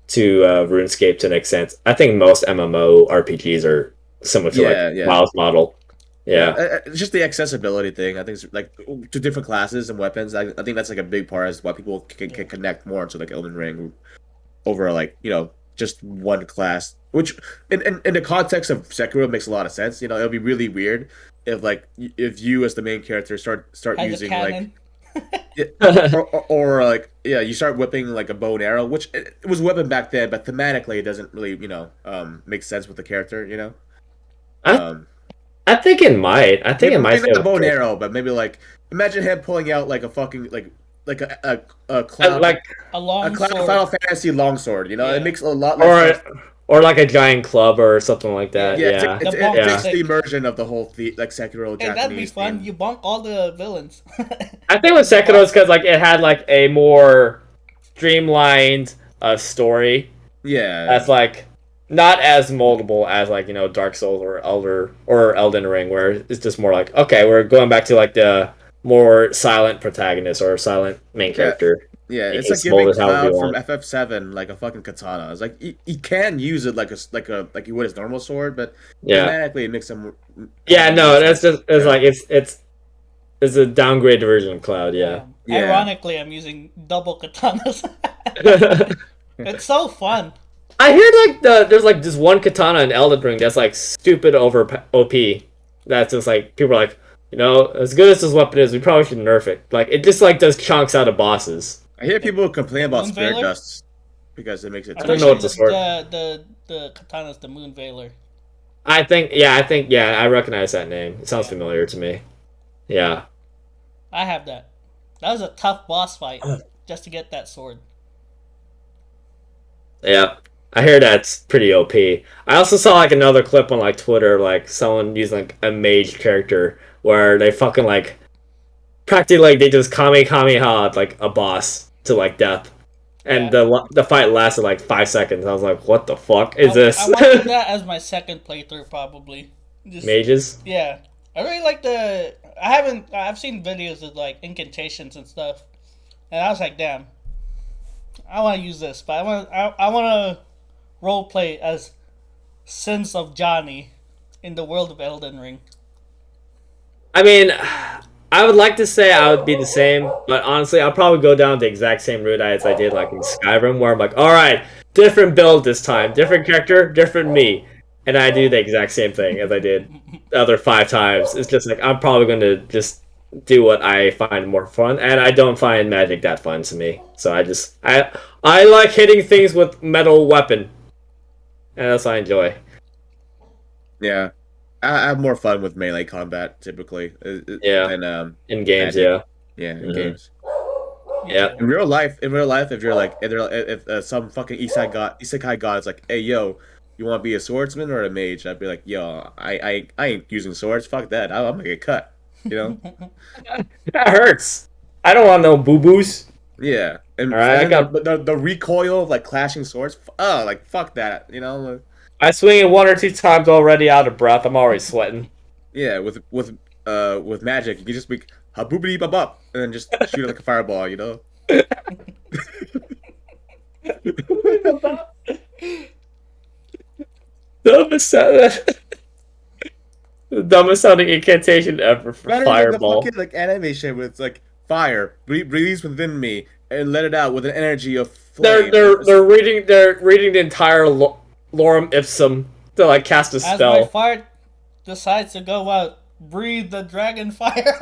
to RuneScape to an extent. I think most MMO RPGs are similar to like WoW's model. Yeah. It's just the accessibility thing. I think it's like to different classes and weapons. I think that's like a big part as why people can connect more to like Elden Ring over like just one class. Which in the context of Sekiro makes a lot of sense. It'll be really weird if you as the main character start Has using a cannon. or like you start whipping like a bow and arrow, which it was a weapon back then, but thematically it doesn't really make sense with the character. I think it might. I think it might. Maybe not a bow and arrow, but maybe like imagine him pulling out like a fucking like a clown, like A long clown sword. Final Fantasy longsword. Yeah. It makes a lot less sense. or like a giant club or something like that. Yeah, Yeah. it's the immersion of the whole like Sekiro Hey, Japanese that'd be fun. theme. You bonk all the villains. I think with Sekiro is because like it had like a more streamlined story Yeah, that's like not as moldable as like Dark Souls or Elden Ring, where it's just more like, okay, we're going back to like the more silent protagonist or silent main character. yeah. It's It's like giving molded however you Cloud from want. FF7 like a fucking katana. It's like he can use it like you would his normal sword, but Yeah, thematically it makes him. yeah, no, that's just it's Yeah. like it's a downgraded version of Cloud. Yeah. Yeah. Ironically, I'm using double katanas. It's so fun. I hear like there's like this one katana in Elden Ring that's like stupid over OP. That's just like people are like, as good as this weapon is, we probably should nerf it. Like it just like does chunks out of bosses. I hear people complain about Moon spirit Veiler? dusts because it makes it. I don't know what the sword. The katana's the Moon Veiler. I think I recognize that name. It sounds familiar to me. Yeah. I have that. That was a tough boss fight just to get that sword. Yeah. I hear that's pretty OP. I also saw like another clip on like Twitter, like someone using like a mage character where they fucking like practically like they just kamehameha like a boss to like death. And the fight lasted like 5 seconds. I was like, what the fuck is this? I wanted that as my second playthrough probably. Just, Mages? Yeah. I really like I've seen videos of like incantations and stuff. And I was like, damn. I want to use this, but I want to roleplay as Sins of Johnny in the world of Elden Ring. I mean, I would like to say I would be the same, but honestly, I'll probably go down the exact same route as I did like in Skyrim, where I'm like, all right, different build this time, different character, different me, and I do the exact same thing as I did the other 5 times. It's just like I'm probably going to just do what I find more fun, and I don't find magic that fun to me. So I like hitting things with metal weapon, and that's what I enjoy. Yeah, I have more fun with melee combat typically. Yeah. Than In games, magic. yeah. in games. Yeah. In real life, if you're like, if some fucking isekai god is like, hey yo, you want to be a swordsman or a mage? I'd be like, yo, I ain't using swords. Fuck that. I'm gonna get cut. You know? That hurts. I don't want no boo boos. Yeah. And, All right, and then the recoil of like clashing swords. Oh, like fuck that. You know? I swing it 1 or 2 times already out of breath. I'm already sweating. Yeah. With magic, you can just be haboobity babop and then just shoot it like a fireball. You know? dumbest, the dumbest sounding incantation ever for Better fireball. than the fucking like anime shit where it's like fire release within me and let it out with an energy of flame. They're reading the entire lorem ipsum to like cast a spell. As my fire decides to go out, breathe the dragon fire.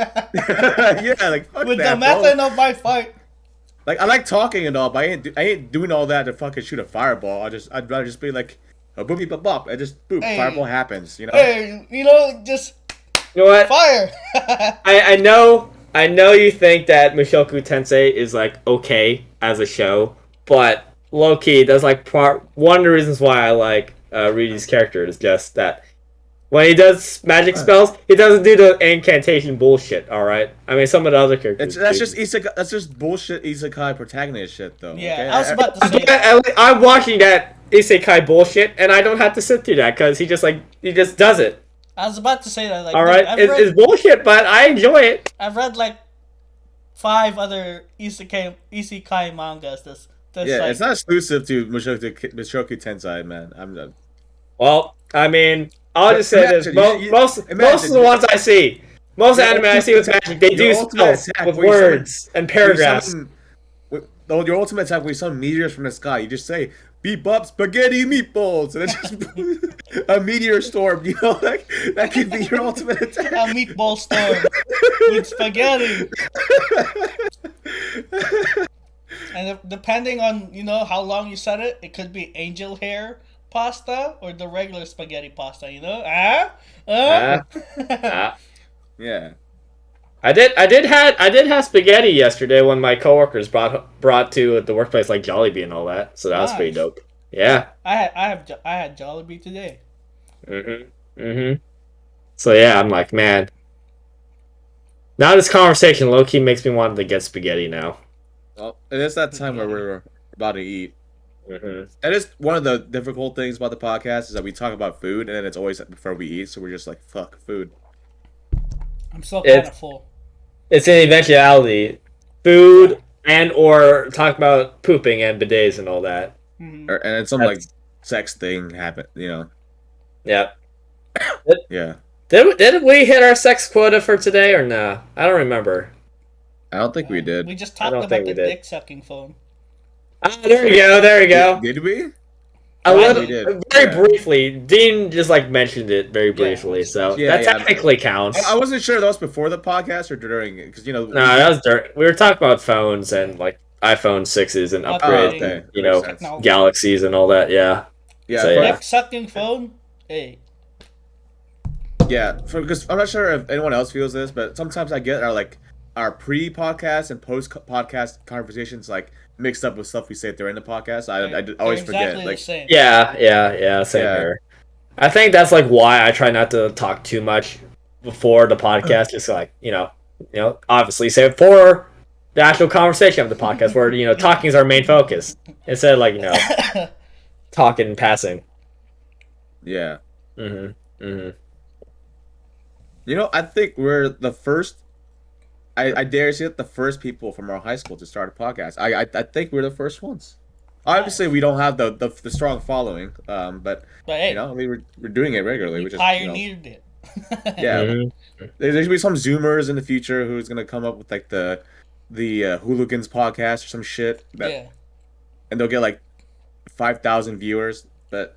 Yeah, like fuck with that, the method of my fight. Like I like talking and all, but I ain't doing all that to fucking shoot a fireball. I'd rather just be like a boopy bop bop and just boop, fireball happens. You know. Hey, just. You know what? Fire. I know you think that Mushoku Tensei is like okay as a show, but low key that's like one of the reasons why I like Ryuji's character is just that when he does magic spells, he doesn't do the incantation bullshit. All right, I mean some of the other characters. That's just bullshit isekai protagonist shit though. Yeah, okay? I was about to say. I'm watching that isekai bullshit, and I don't have to sit through that because he just does it. I was about to say that. Like, all right, it's bullshit, but I enjoy it. I've read like 5 other isekai mangas. It's not exclusive to Mushoku Tensei, man. I'm done. Well, I mean, I'll just say this: most of the ones I see, most anime I see with magic, they do spells with words and paragraphs. Your ultimate attack when you summon meteors from the sky, you just say "Beep-bop spaghetti meatballs," and it's just a meteor storm. You know, like that could be your ultimate attack. A meatball storm with spaghetti. And depending on how long you set it, it could be angel hair pasta or the regular spaghetti pasta. Yeah. I did have spaghetti yesterday when my coworkers brought to the workplace like Jollibee and all that, so that was pretty dope. Yeah. I had Jollibee today. So yeah, I'm like, man. Now this conversation low key makes me want to get spaghetti now. Well, it is that time where we're about to eat. That is one of the difficult things about the podcast is that we talk about food and then it's always before we eat, so we're just like, fuck food. I'm so kind of full. It's an eventuality. Food and or talk about pooping and bidets and all that. And it's some like sex thing happen, Yeah. Yeah. Did we hit our sex quota for today or nah? I don't remember. I don't think we did. We just talked about the dick sucking phone. Ah, there we go. Did we? Very briefly. Dean just like mentioned it very briefly, so that technically counts. I wasn't sure that was before the podcast or during it, because No, that was during. We were talking about phones and like iPhone 6s and upgrades, and, Galaxies and all that. Yeah. Dick sucking phone. Hey. Yeah, because I'm not sure if anyone else feels this, but sometimes I get our pre-podcast and post-podcast conversations like mixed up with stuff we say during the podcast. I always forget. Like, same. Yeah, same here. I think that's like why I try not to talk too much before the podcast, just like obviously save for the actual conversation of the podcast, where talking is our main focus instead of like talking and passing. Yeah. I think we're the first. I dare say it, the first people from our high school to start a podcast. I think we're the first ones. Obviously, we don't have the strong following, but hey, we're doing it regularly. We just pioneered it. Yeah, there's gonna be some Zoomers in the future who's gonna come up with like the Hooligans podcast or some shit. And they'll get like 5,000 viewers. But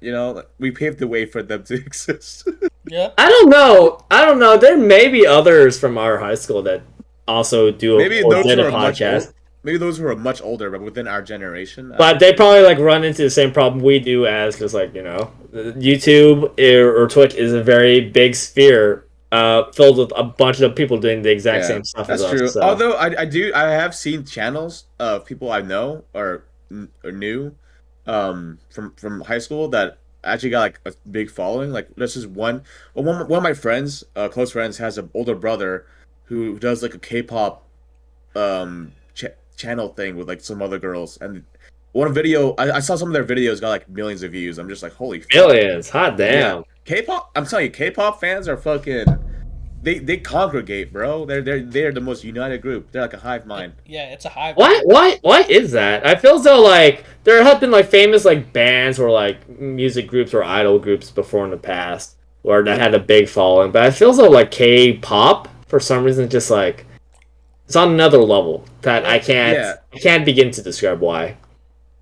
we paved the way for them to exist. Yeah. I don't know. There may be others from our high school that also do a podcast. Maybe those who are much older, but within our generation. But they probably like run into the same problem we do, as just like YouTube or Twitch is a very big sphere, filled with a bunch of people doing the exact same stuff as us. That's true. So. Although I have seen channels of people I know or knew, from high school that actually got like a big following. Like this is one of my friends, close friends, has an older brother who does like a K-pop channel thing with like some other girls, and one video I saw some of their videos got like millions of views. I'm just like, holy fuck. Millions. Hot Yeah, damn. K-pop. I'm telling you, K-pop fans are fucking. They congregate, bro. They're the most united group. They're like a hive mind. Yeah, it's a hybrid. Why is that? I feel as though like there have been like famous like bands or like music groups or idol groups before in the past where that had a big following, but I feel as though like K-pop for some reason just like it's on another level that I can't begin to describe why.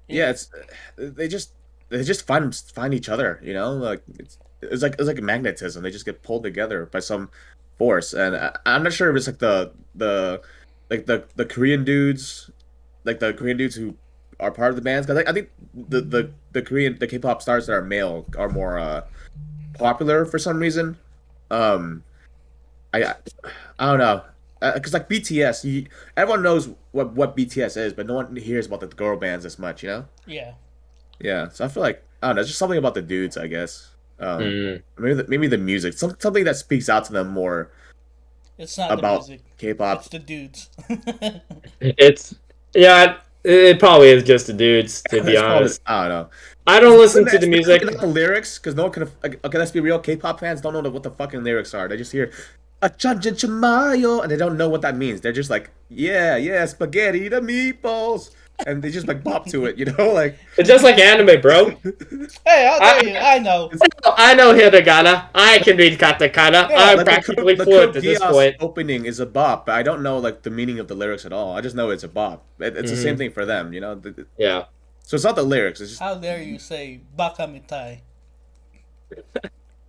Yeah, it's they just they just find each other, you know? Like it's like magnetism. They just get pulled together by some force. And I'm not sure if it's like the Korean dudes, like the Korean dudes who are part of the bands. Because I think the K-pop stars that are male are more popular for some reason. Um, I I don't know. Because like BTS, everyone knows what BTS is, but no one hears about the girl bands as much, you know? Yeah. Yeah, so I feel like I don't know, it's just something about the dudes, I guess. Mm. Maybe the music, something that speaks out to them more It's not the about music. K-pop. It's the dudes. It's yeah, it probably is just the dudes to be It's probably honest. I don't know. I don't listen to the It's music. not the lyrics because no one can. Okay, let's be real. K-pop fans don't know what the fucking lyrics are. They just hear a chamayo and they don't know what that means. They're just like, yeah, spaghetti the meatballs, and they just like bop to it, you know, like. It's just like anime, bro. Hey, I'll tell you, I I know. I know hiragana. I can read katakana. Yeah, I'm Like practically the fluent Code at this Geass point. opening is a bop, but I don't know like the meaning of the lyrics at all. I just know it's a bop. It's the same Hmm. thing for them, you know. Yeah. So it's not the lyrics. It's just How dare you say baka mitai?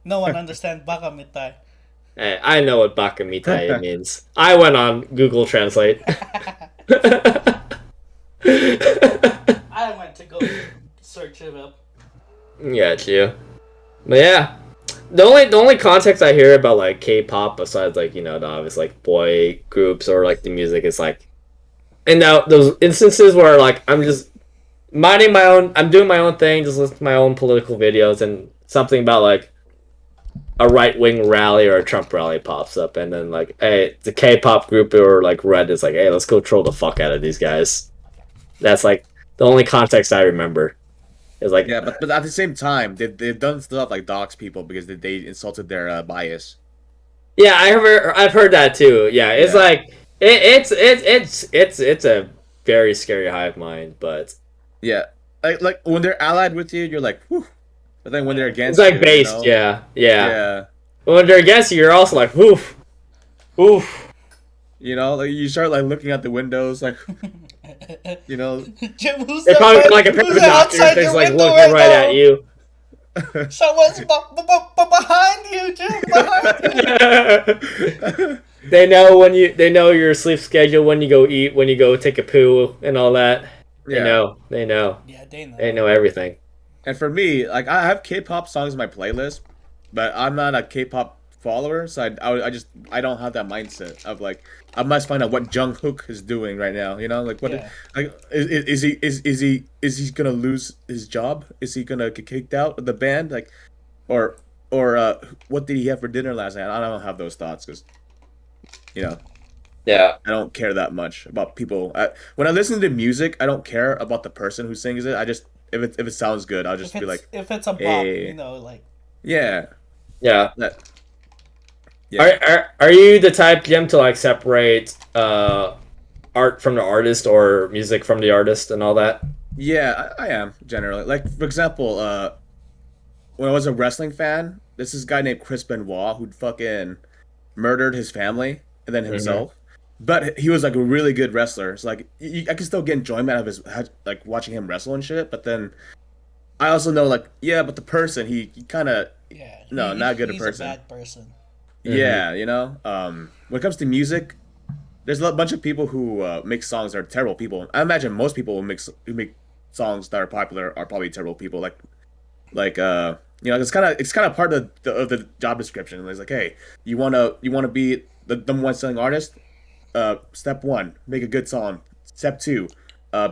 No one understands baka mitai. Hey, I know what bakamitai means. I went on Google Translate. I went to go search it up. Got you. But yeah, the only context I hear about like K-pop besides like the obvious like boy groups or like the music is like, and now those instances where like I'm just minding my own, I'm doing my own thing, just listening to my own political videos, and something about like a right wing rally or a Trump rally pops up, and then like, hey, the K-pop group or like Red is like, hey, let's go troll the fuck out of these guys. That's like the only context I remember. Is like, yeah, but at the same time, they've done stuff like dox people because they insulted their bias. yeah, I've heard that too. Yeah, it's Yeah, like it's a very scary hive mind, but yeah. Like when they're allied with you, you're like, whew. But then when they're it's against like you, you based. know, Yeah, yeah. yeah, When they're against you, you're also like, oof, oof. you know, like you start like looking out the windows, like you know, Jim, They probably got like a who's paper that doctor outside that's your like window looking right right at now? you. Someone's behind you, Jim. Behind you. They know your sleep schedule, when you go eat, when you go take a poo, and all that. They yeah. know. They know. Yeah, they know. They know everything. And for me, like I have K-pop songs in my playlist, but I'm not a K-pop follower, so I don't have that mindset of like I must find out what Jungkook is doing right now. You know, like what Yeah. like is he gonna lose his job? Is he gonna get kicked out of the band? Like, or what did he have for dinner last night? I don't have those thoughts because you know Yeah. I don't care that much about people. When I listen to music, I don't care about the person who sings it. I just if it sounds good, I'll just be like, If it's a bop, hey, like yeah, Yeah. that, Are, yeah, are you the type, Jim, to like separate art from the artist or music from the artist and all that? yeah. I am generally like, for example, when I was a wrestling fan, this is a guy named Chris Benoit who'd fucking murdered his family and then Hmm. himself. But he was like a really good wrestler. It's like I can still get enjoyment out of his like watching him wrestle and shit. But then I also know like yeah, but the person he kind of yeah, no not good a he's a person. bad person. Hmm. Yeah, you know. When it comes to music, there's a bunch of people who make songs that are terrible people. I imagine most people who make songs that are popular are probably terrible people. Like it's kind of part of the job description. It's like, hey, you wanna be the number one selling artist. Step one, make a good song. Step two,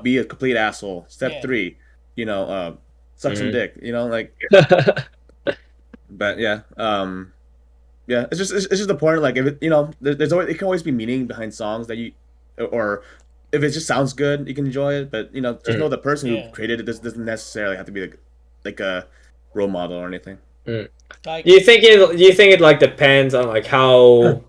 be a complete asshole. Step Yeah, three, you know, suck some dick, like. But yeah, yeah, it's just the point. Like if it, there's always, it can always be meaning behind songs that you, or if it just sounds good, you can enjoy it. But just know the person who created it doesn't necessarily have to be like a role model or anything. Like, do you think it like depends on like how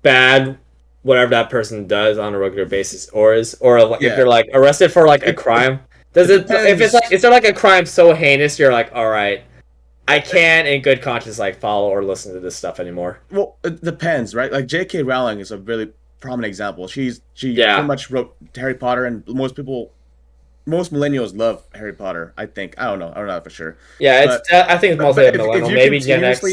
bad whatever that person does on a regular basis or like, if they're like arrested for like a crime? Does it if it's like, is there like a crime so heinous you're like, all right, I can't in good conscience like follow or listen to this stuff anymore? Well, it depends, right? Like J.K. Rowling is a really prominent example. She pretty much wrote Harry Potter, and most millennials love Harry Potter. I think. I don't know that for sure. Yeah, I think it's mostly a millennial, maybe Gen X.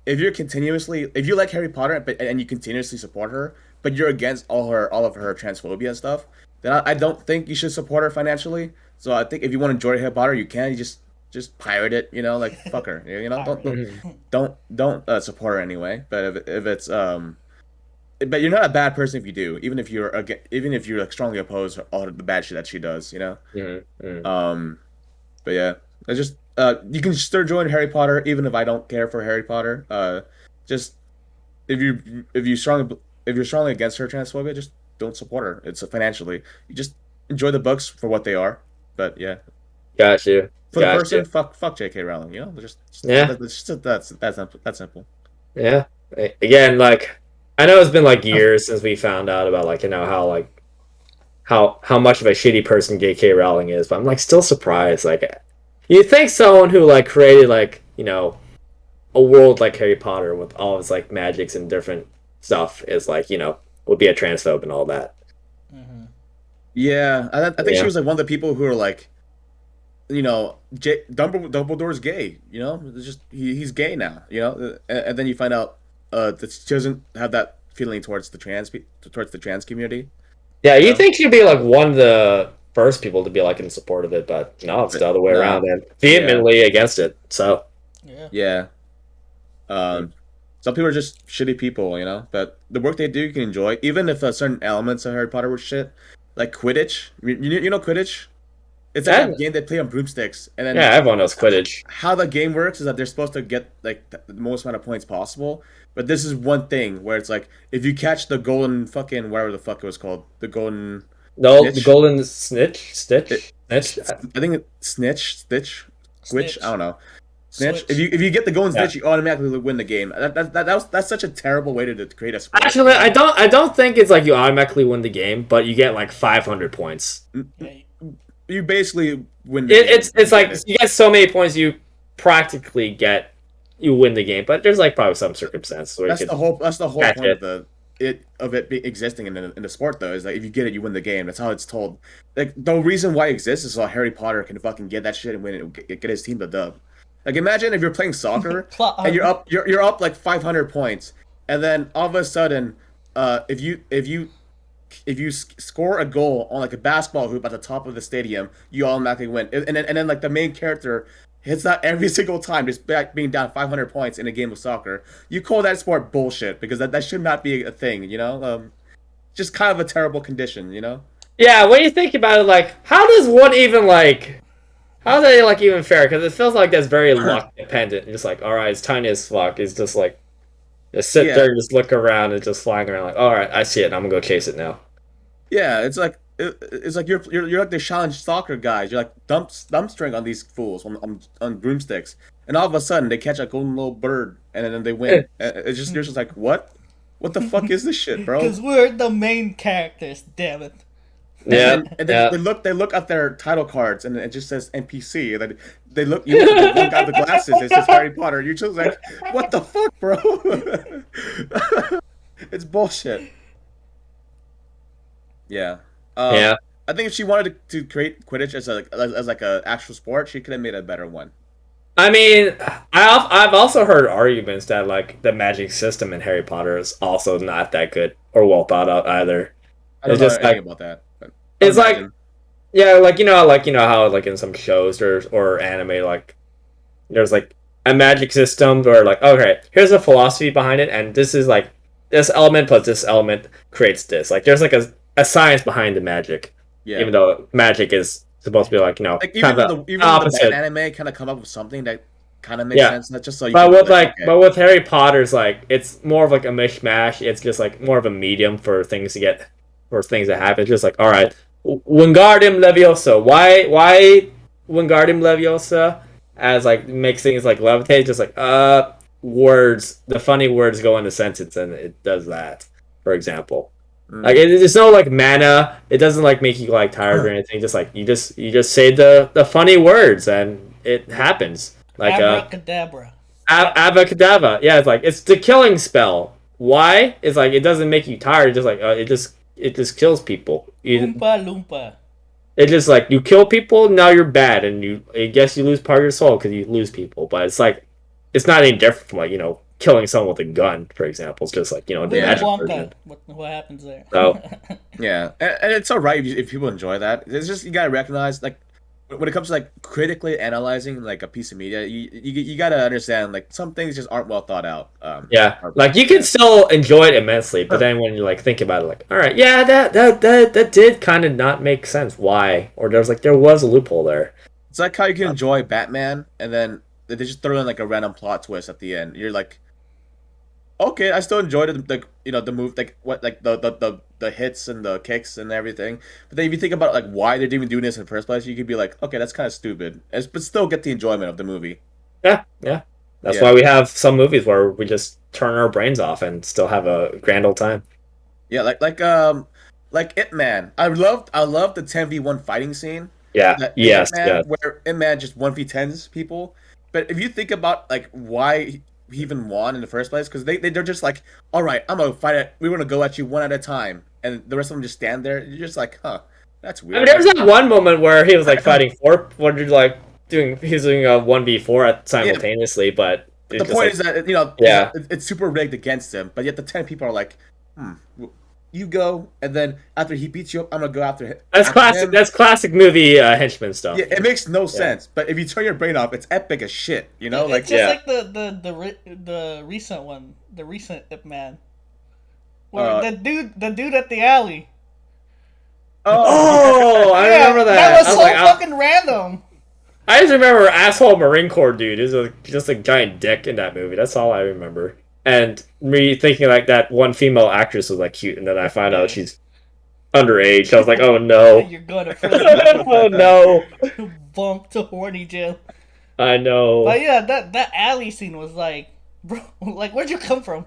If you like Harry Potter, and you continuously support her, but you're against all of her transphobia and stuff, then I don't think you should support her financially. So I think if you want to enjoy Harry Potter, you can. You just pirate it, like fuck her. Don't support her anyway. But if it's but you're not a bad person if you do, even if you're like strongly opposed to all the bad shit that she does, But yeah, I just you can still join Harry Potter even if I don't care for Harry Potter. Just if you're strongly against her transphobia, just don't support her. It's financially. You just enjoy the books for what they are. But yeah, got you. For the person, fuck J.K. Rowling. That's simple. Yeah. Again, like I know it's been like years since we found out about like how much of a shitty person J.K. Rowling is, but I'm like still surprised. Like, you think someone who like created like a world like Harry Potter with all of its like magics and different stuff is like would be a transphobe and all that. Mm-hmm. Yeah, I think she was like one of the people who are like, Dumbledore's gay. It's just he's gay now. And then you find out that she doesn't have that feeling towards the trans community. Yeah, you think she'd be like one of the first people to be like in support of it, but no, it's the other way around and vehemently against it. So yeah. Some people are just shitty people, but the work they do you can enjoy, even if certain elements of Harry Potter were shit, like Quidditch. You know Quidditch? It's like a game they play on broomsticks, and then everyone knows Quidditch. How the game works is that they're supposed to get like the most amount of points possible, but this is one thing where it's like if you catch the golden fucking whatever the fuck it was called, the golden the golden stitch. I think it's Switch. I don't know. Snitch. If you get the golden snitch, you automatically win the game. That's such a terrible way to create a sport. Actually, I don't think it's like you automatically win the game, but you get like 500 points. You basically win the game. It's like you get so many points you practically you win the game, but there's like probably some circumstances where that's the whole point of it existing in the sport though, is that if you get it, you win the game. That's how it's told. Like the reason why it exists is so Harry Potter can fucking get that shit and win it, get his team the dub. Like imagine if you're playing soccer and you're up like 500 points, and then all of a sudden, if you score a goal on like a basketball hoop at the top of the stadium, you automatically win. And then like the main character hits that every single time, just being down 500 points in a game of soccer. You call that sport bullshit because that should not be a thing, just kind of a terrible condition, Yeah, when you think about it, like how does one even like? How's that like even fair? Because it feels like that's very luck dependent. Just like, all right, it's tiny as fuck. It's just like, just sit there and just look around and just flying around. Like, all right, I see it. I'm gonna go chase it now. Yeah, it's like you're like the challenge soccer guys. You're like dumpstering on these fools on broomsticks, and all of a sudden they catch a golden little bird and then they win. It's just you're just like, what the fuck is this shit, bro? Because we're the main characters. Damn it. Yeah, and they look at their title cards and it just says NPC. And then you look at the one guy with the glasses. It says Harry Potter. You're just like, what the fuck, bro? It's bullshit. Yeah. I think if she wanted to create Quidditch as like a actual sport, she could have made a better one. I mean, I've also heard arguments that like the magic system in Harry Potter is also not that good or well thought out either. I don't know anything about that. It's like, yeah, like how like in some shows or anime, like there's like a magic system where like, okay, here's a philosophy behind it, and this is like this element plus this element creates this. Like there's like a science behind the magic, even though magic is supposed to be like Like kind of even the bad opposite. anime kind of come up with something that kind of makes Yeah, sense. Not just so you can be like, okay, but with Harry Potter's like it's more of like a mishmash. It's just like more of a medium for things to happen. It's just like all right, Wingardium Leviosa. Why Wingardium Leviosa as like makes things like levitate? Just like words. The funny words go into sentence and it does that. For example. Like there's no like mana. It doesn't like make you like tired or anything. Just like you just say the funny words and it happens. Like Abracadabra. Avacadabra. Yeah, it's like it's the killing spell. Why? It's like it doesn't make you tired. It's just like it just kills people. Oompa Loompa. It's just like you kill people, now you're bad, and I guess you lose part of your soul because you lose people. But it's like it's not any different from like killing someone with a gun, for example. It's just like the Willy magic Wonka. version. What happens there? So yeah, and it's alright if people enjoy that. It's just you gotta recognize like when it comes to like critically analyzing like a piece of media, you gotta understand like some things just aren't well thought out. yeah, like you can still enjoy it immensely, but then when you like think about it, like, all right, yeah, that did kind of not make sense. Why? Or there was a loophole there. It's like how you can enjoy Batman, and then they just throw in like a random plot twist at the end. You're like, okay, I still enjoyed it, like the move, like what, like the hits and the kicks and everything. But then if you think about like why they're even doing this in the first place, you could be like, okay, that's kind of stupid, but still get the enjoyment of the movie. Yeah, yeah. That's why we have some movies where we just turn our brains off and still have a grand old time. Yeah, like Ip Man. I loved the 10v1 fighting scene. Yeah. Yes. Ip Man, Yes. where Ip Man just 1v10s people. But if you think about like why he even won in the first place, because they're just like, all right, I'm gonna fight it. We're gonna go at you one at a time, and the rest of them just stand there. You're just like, huh, that's I weird. mean, there was that one moment where he was like fighting four, what did like he was doing a 1v4 simultaneously, but the point is that yeah, it's super rigged against him, but yet the 10 people are like, you go, and then after he beats you up, I'm gonna go after him. That's classic. Him. That's classic movie henchman stuff. Yeah, it makes no sense. But if you turn your brain off, it's epic as shit. Like it's just like the recent one, the recent Ip Man, where the dude at the alley. Oh, I remember that. That was so fucking random. I just remember asshole Marine Corps dude is just a giant dick in that movie. That's all I remember. And me thinking like that one female actress was like cute, and then I find out she's underage. I was like, oh no. You're gonna oh no. Bump to horny jail. I know. But yeah, that alley scene was like, bro, like where'd you come from?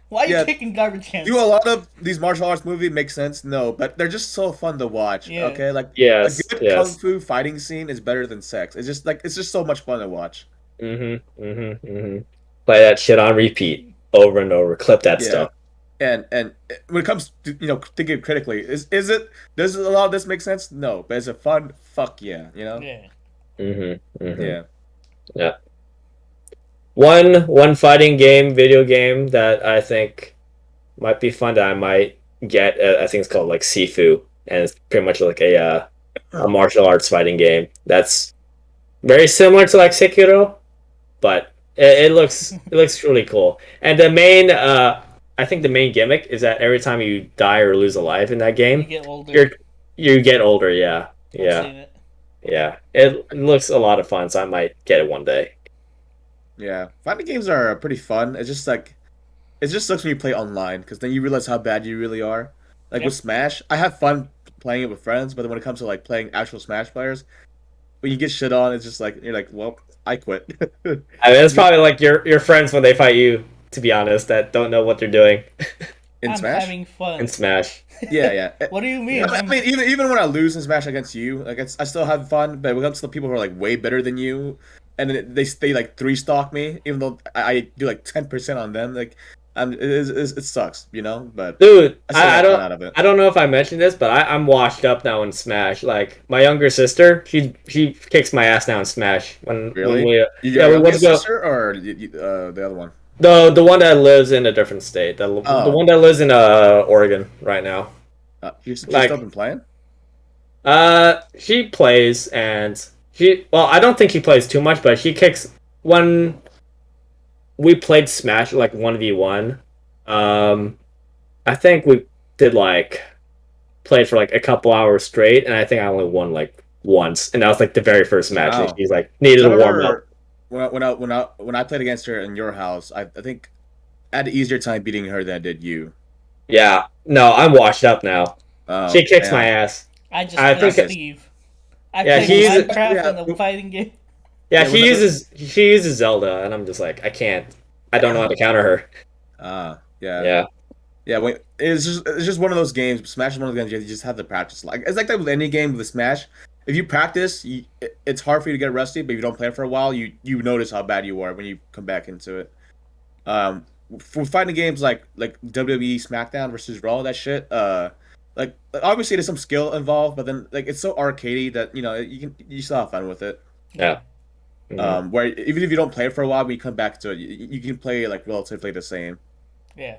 Why are you kicking garbage cans? Do a lot of these martial arts movies make sense? No, but they're just so fun to watch. Yeah. Okay, like a good kung fu fighting scene is better than sex. It's just so much fun to watch. Play that shit on repeat over and over. Clip that stuff. And when it comes to thinking critically, does a lot of this make sense? No, but is it fun? Fuck yeah, Yeah. Yeah. One fighting game, video game that I think might be fun that I might get. I think it's called like Sifu, and it's pretty much like a martial arts fighting game. That's very similar to like Sekiro, but it looks really cool. And the main, I think the main gimmick is that every time you die or lose a life in that game, you get older. You get older. Yeah, It. Yeah. It looks a lot of fun, so I might get it one day. Yeah, fighting games are pretty fun. It's just like, it just sucks when you play online because then you realize how bad you really are. Like with Smash, I have fun playing it with friends, but then when it comes to like playing actual Smash players, when you get shit on, it's just like you're like, well, I quit. I mean, it's probably like your friends when they fight you, to be honest, that don't know what they're doing. I'm having fun. In Smash. Yeah. What do you mean? I mean, even when I lose in Smash against you, like I still have fun. But when it comes to the people who are like way better than you, and then they like 3-stock me, even though I do like 10% on them, like it sucks, But dude, I don't know if I mentioned this, but I'm washed up now in Smash. Like my younger sister, she kicks my ass now in Smash. When we went to sister or the other one. The one that lives in a different state. The one that lives in Oregon right now. She's still been playing? She plays and I don't think she plays too much, but she kicks when we played Smash like 1v1. I think we did like played for like a couple hours straight, and I think I only won like once, and that was like the very first match. And Wow. she's like needed I to warm up. remember when I played against her in your house, I think I had an easier time beating her than I did you. Yeah, no, I'm washed up now. Oh, She kicks my damn. ass. I just I play think. Okay. Steve. I Yeah, play he uses. Minecraft Yeah. and the fighting game. Yeah, Yeah. she uses Zelda, and I'm just like, I can't. I don't know how to counter her. Yeah. Yeah, Yeah, it's just one of those games. Smash is one of those games you just have to practice. Like it's like that with any game with Smash. If you practice, it's hard for you to get rusty. But if you don't play it for a while, you notice how bad you are when you come back into it. Um, for fighting games like WWE SmackDown versus Raw, that shit. Like obviously there's some skill involved, but then like it's so arcadey that you still have fun with it. yeah. Mhm. Where even if you don't play it for a while, when you come back to it, you can play like relatively the same Yeah.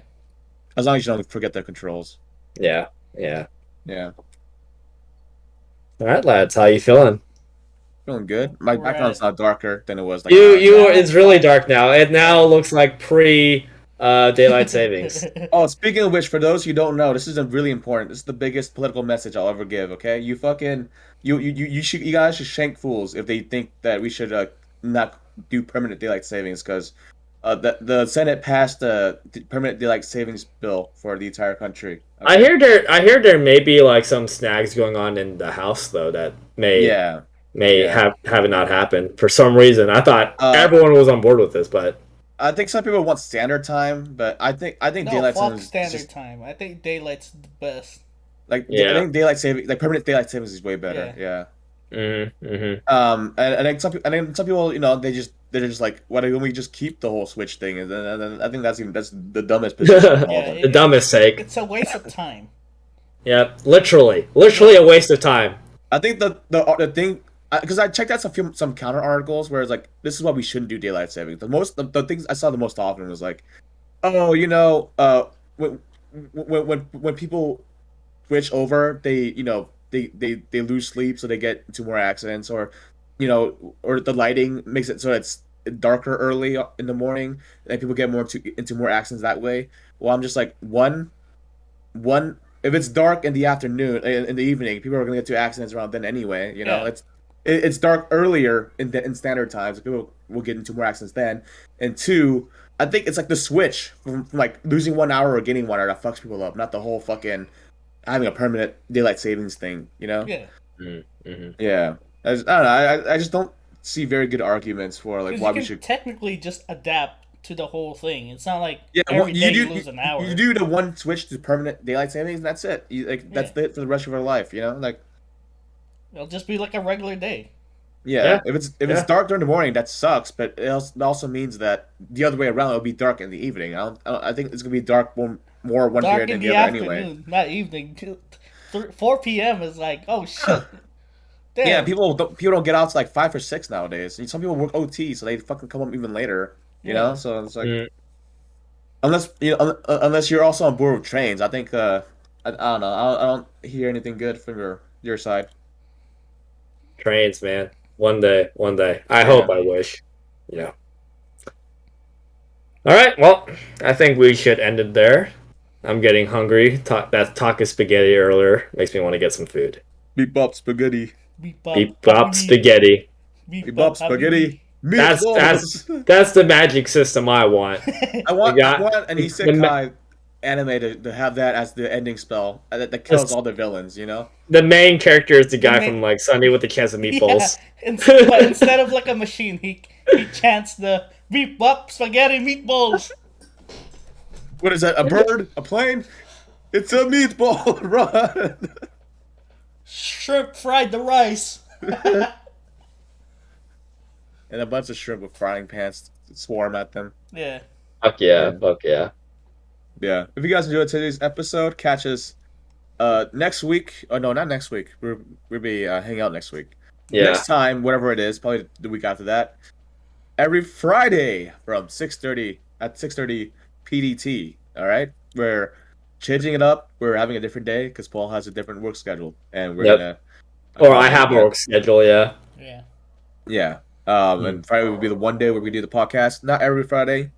as long as you don't forget the controls. Yeah, yeah. Yeah. All right, lads, how you feeling? Feeling good. My We're background's at now darker than it was like an You hour you ago. round it's really 5. dark now. It now Yeah. looks like pre daylight savings. Oh, speaking of which, for those who don't know, this is a really important. This is the biggest political message I'll ever give. Okay, you fucking you guys should shank fools if they think that we should not do permanent daylight savings because the Senate passed the permanent daylight savings bill for the entire country. I Okay. hear there may be like some snags going on in the house though that may Yeah. may Yeah. have it not happened for some reason. I thought Uh, everyone was on board with this, but I think some people want standard time, but I think No, daylight fuck savings is standard just time. I think daylight's the best. like I yeah. think daylight saving like permanent daylight savings is way better. Yeah. Yeah. Mm-hmm. And I think some people, they're just like, why don't we just keep the whole Switch thing? And then I think that's the dumbest position of all Yeah, of them. The dumbest sake. it's a waste of time. Yeah, literally a waste of time. I think the thing because I checked out some counter articles where it's like this is why we shouldn't do daylight savings. The things I saw the most often was like, oh, when when people switch over, they lose sleep, so they get into more accidents, or the lighting makes it so it's darker early in the morning, and people get more into more accidents that way. Well, I'm just like one if it's dark in the afternoon in the evening, people are gonna get to accidents around then anyway. Yeah. It's dark earlier in standard times, so people will get into more accidents then. And two, I think it's like the switch from like losing 1 hour or gaining 1 hour that fucks people up, not the whole fucking having a permanent daylight savings thing. Yeah. Mm-hmm. Yeah, I don't know. I just don't see very good arguments for like Because why you we can should. technically just adapt to the whole thing. It's not like Yeah, every you day you do lose an hour. you do the one switch to permanent daylight savings, and that's it. That's Yeah. it for the rest of our life. Like It'll just be like a regular day. yeah, Yeah. if it's dark during the morning, that sucks. But it also means that the other way around, it'll be dark in the evening. I think it's gonna be dark more one Dark period in than the the other afternoon, anyway. not evening. 4 p.m. is like, oh shit. Damn. Yeah, people don't get out to like 5 or 6 nowadays. And some people work OT, so they fucking come up even later. Yeah. So it's like Mm. unless you're also on board with trains, I think I don't know. I don't hear anything good from your side. Trains, man. One day. I Yeah. hope. I wish. Yeah. All right. Well, I think we should end it there. I'm getting hungry. That taco spaghetti earlier makes me want to get some food. Beep bop spaghetti. Beep bop. Beep bop habibi. spaghetti. Beep Beep bop bop spaghetti. That's Meatballs. that's the magic system I want. habibi. I want We I got want an isekai anime to have that as the ending spell that kills all the villains. the main character is the guy main- from like Sunday with the Chance of Meatballs. Yeah. But instead of like a machine, he chants the beep bop spaghetti meatballs. What is that? A bird? A plane? It's a meatball. Run! Shrimp fried the rice. And a bunch of shrimp with frying pans swarm at them. Yeah. Fuck yeah, fuck yeah. Yeah. If you guys enjoyed today's episode, catch us next week. Oh no, not next week. We'll be hanging out next week. Yeah. Next time, whatever it is, probably the week after that. Every Friday from 6:30 PDT. All right, we're changing it up. We're having a different day because Paul has a different work schedule, and we're Yep. gonna. Or I have a work schedule, yeah. Yeah. Yeah. And Friday will be the one day where we do the podcast. Not every Friday,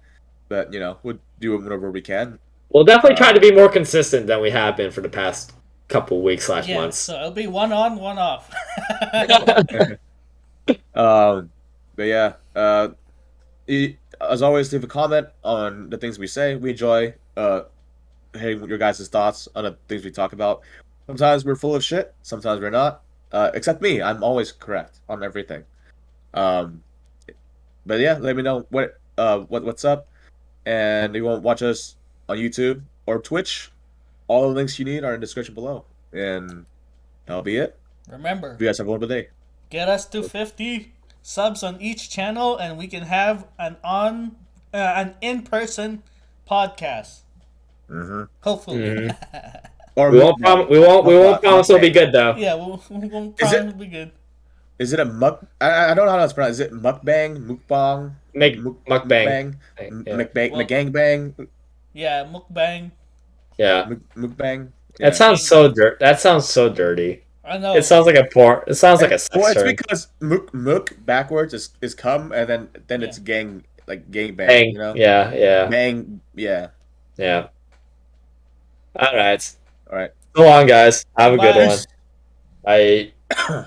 but we'll do it whenever we can. We'll definitely try to be more consistent than we have been for the past couple weeks slash Yeah, months. so it'll be one on, one off. But yeah, as always, leave a comment on the things we say. We enjoy hearing your guys' thoughts on the things we talk about. Sometimes we're full of shit. Sometimes we're not. Except me, I'm always correct on everything. Um, but yeah, let me know what's up, and if you want to watch us on YouTube or Twitch, all the links you need are in the description below. And that'll be it. Remember, You guys have a wonderful day. get us to 50 subs on each channel, and we can have an in-person podcast. Mm-hmm. Hopefully. Mhm. Or We won't promise it'll be good though. Yeah, we won't Is promise it- it'll be good. Is it a muk? I don't know how to pronounce. Is it mukbang, mukbang, Make mukbang. mukbang, Yeah. mukbang, Well- mcgangbang, Yeah, mukbang. Yeah. mukbang? That sounds so dirt. That sounds so dirty. I know. It sounds like a porn. It sounds like a sex Well, it's term. because muk backwards is come, and then Yeah. it's gang, like gang bang. Bang. You know, Yeah. bang. Yeah. Yeah. All right. All right. So long, guys. Have a good Bye. one. Bye.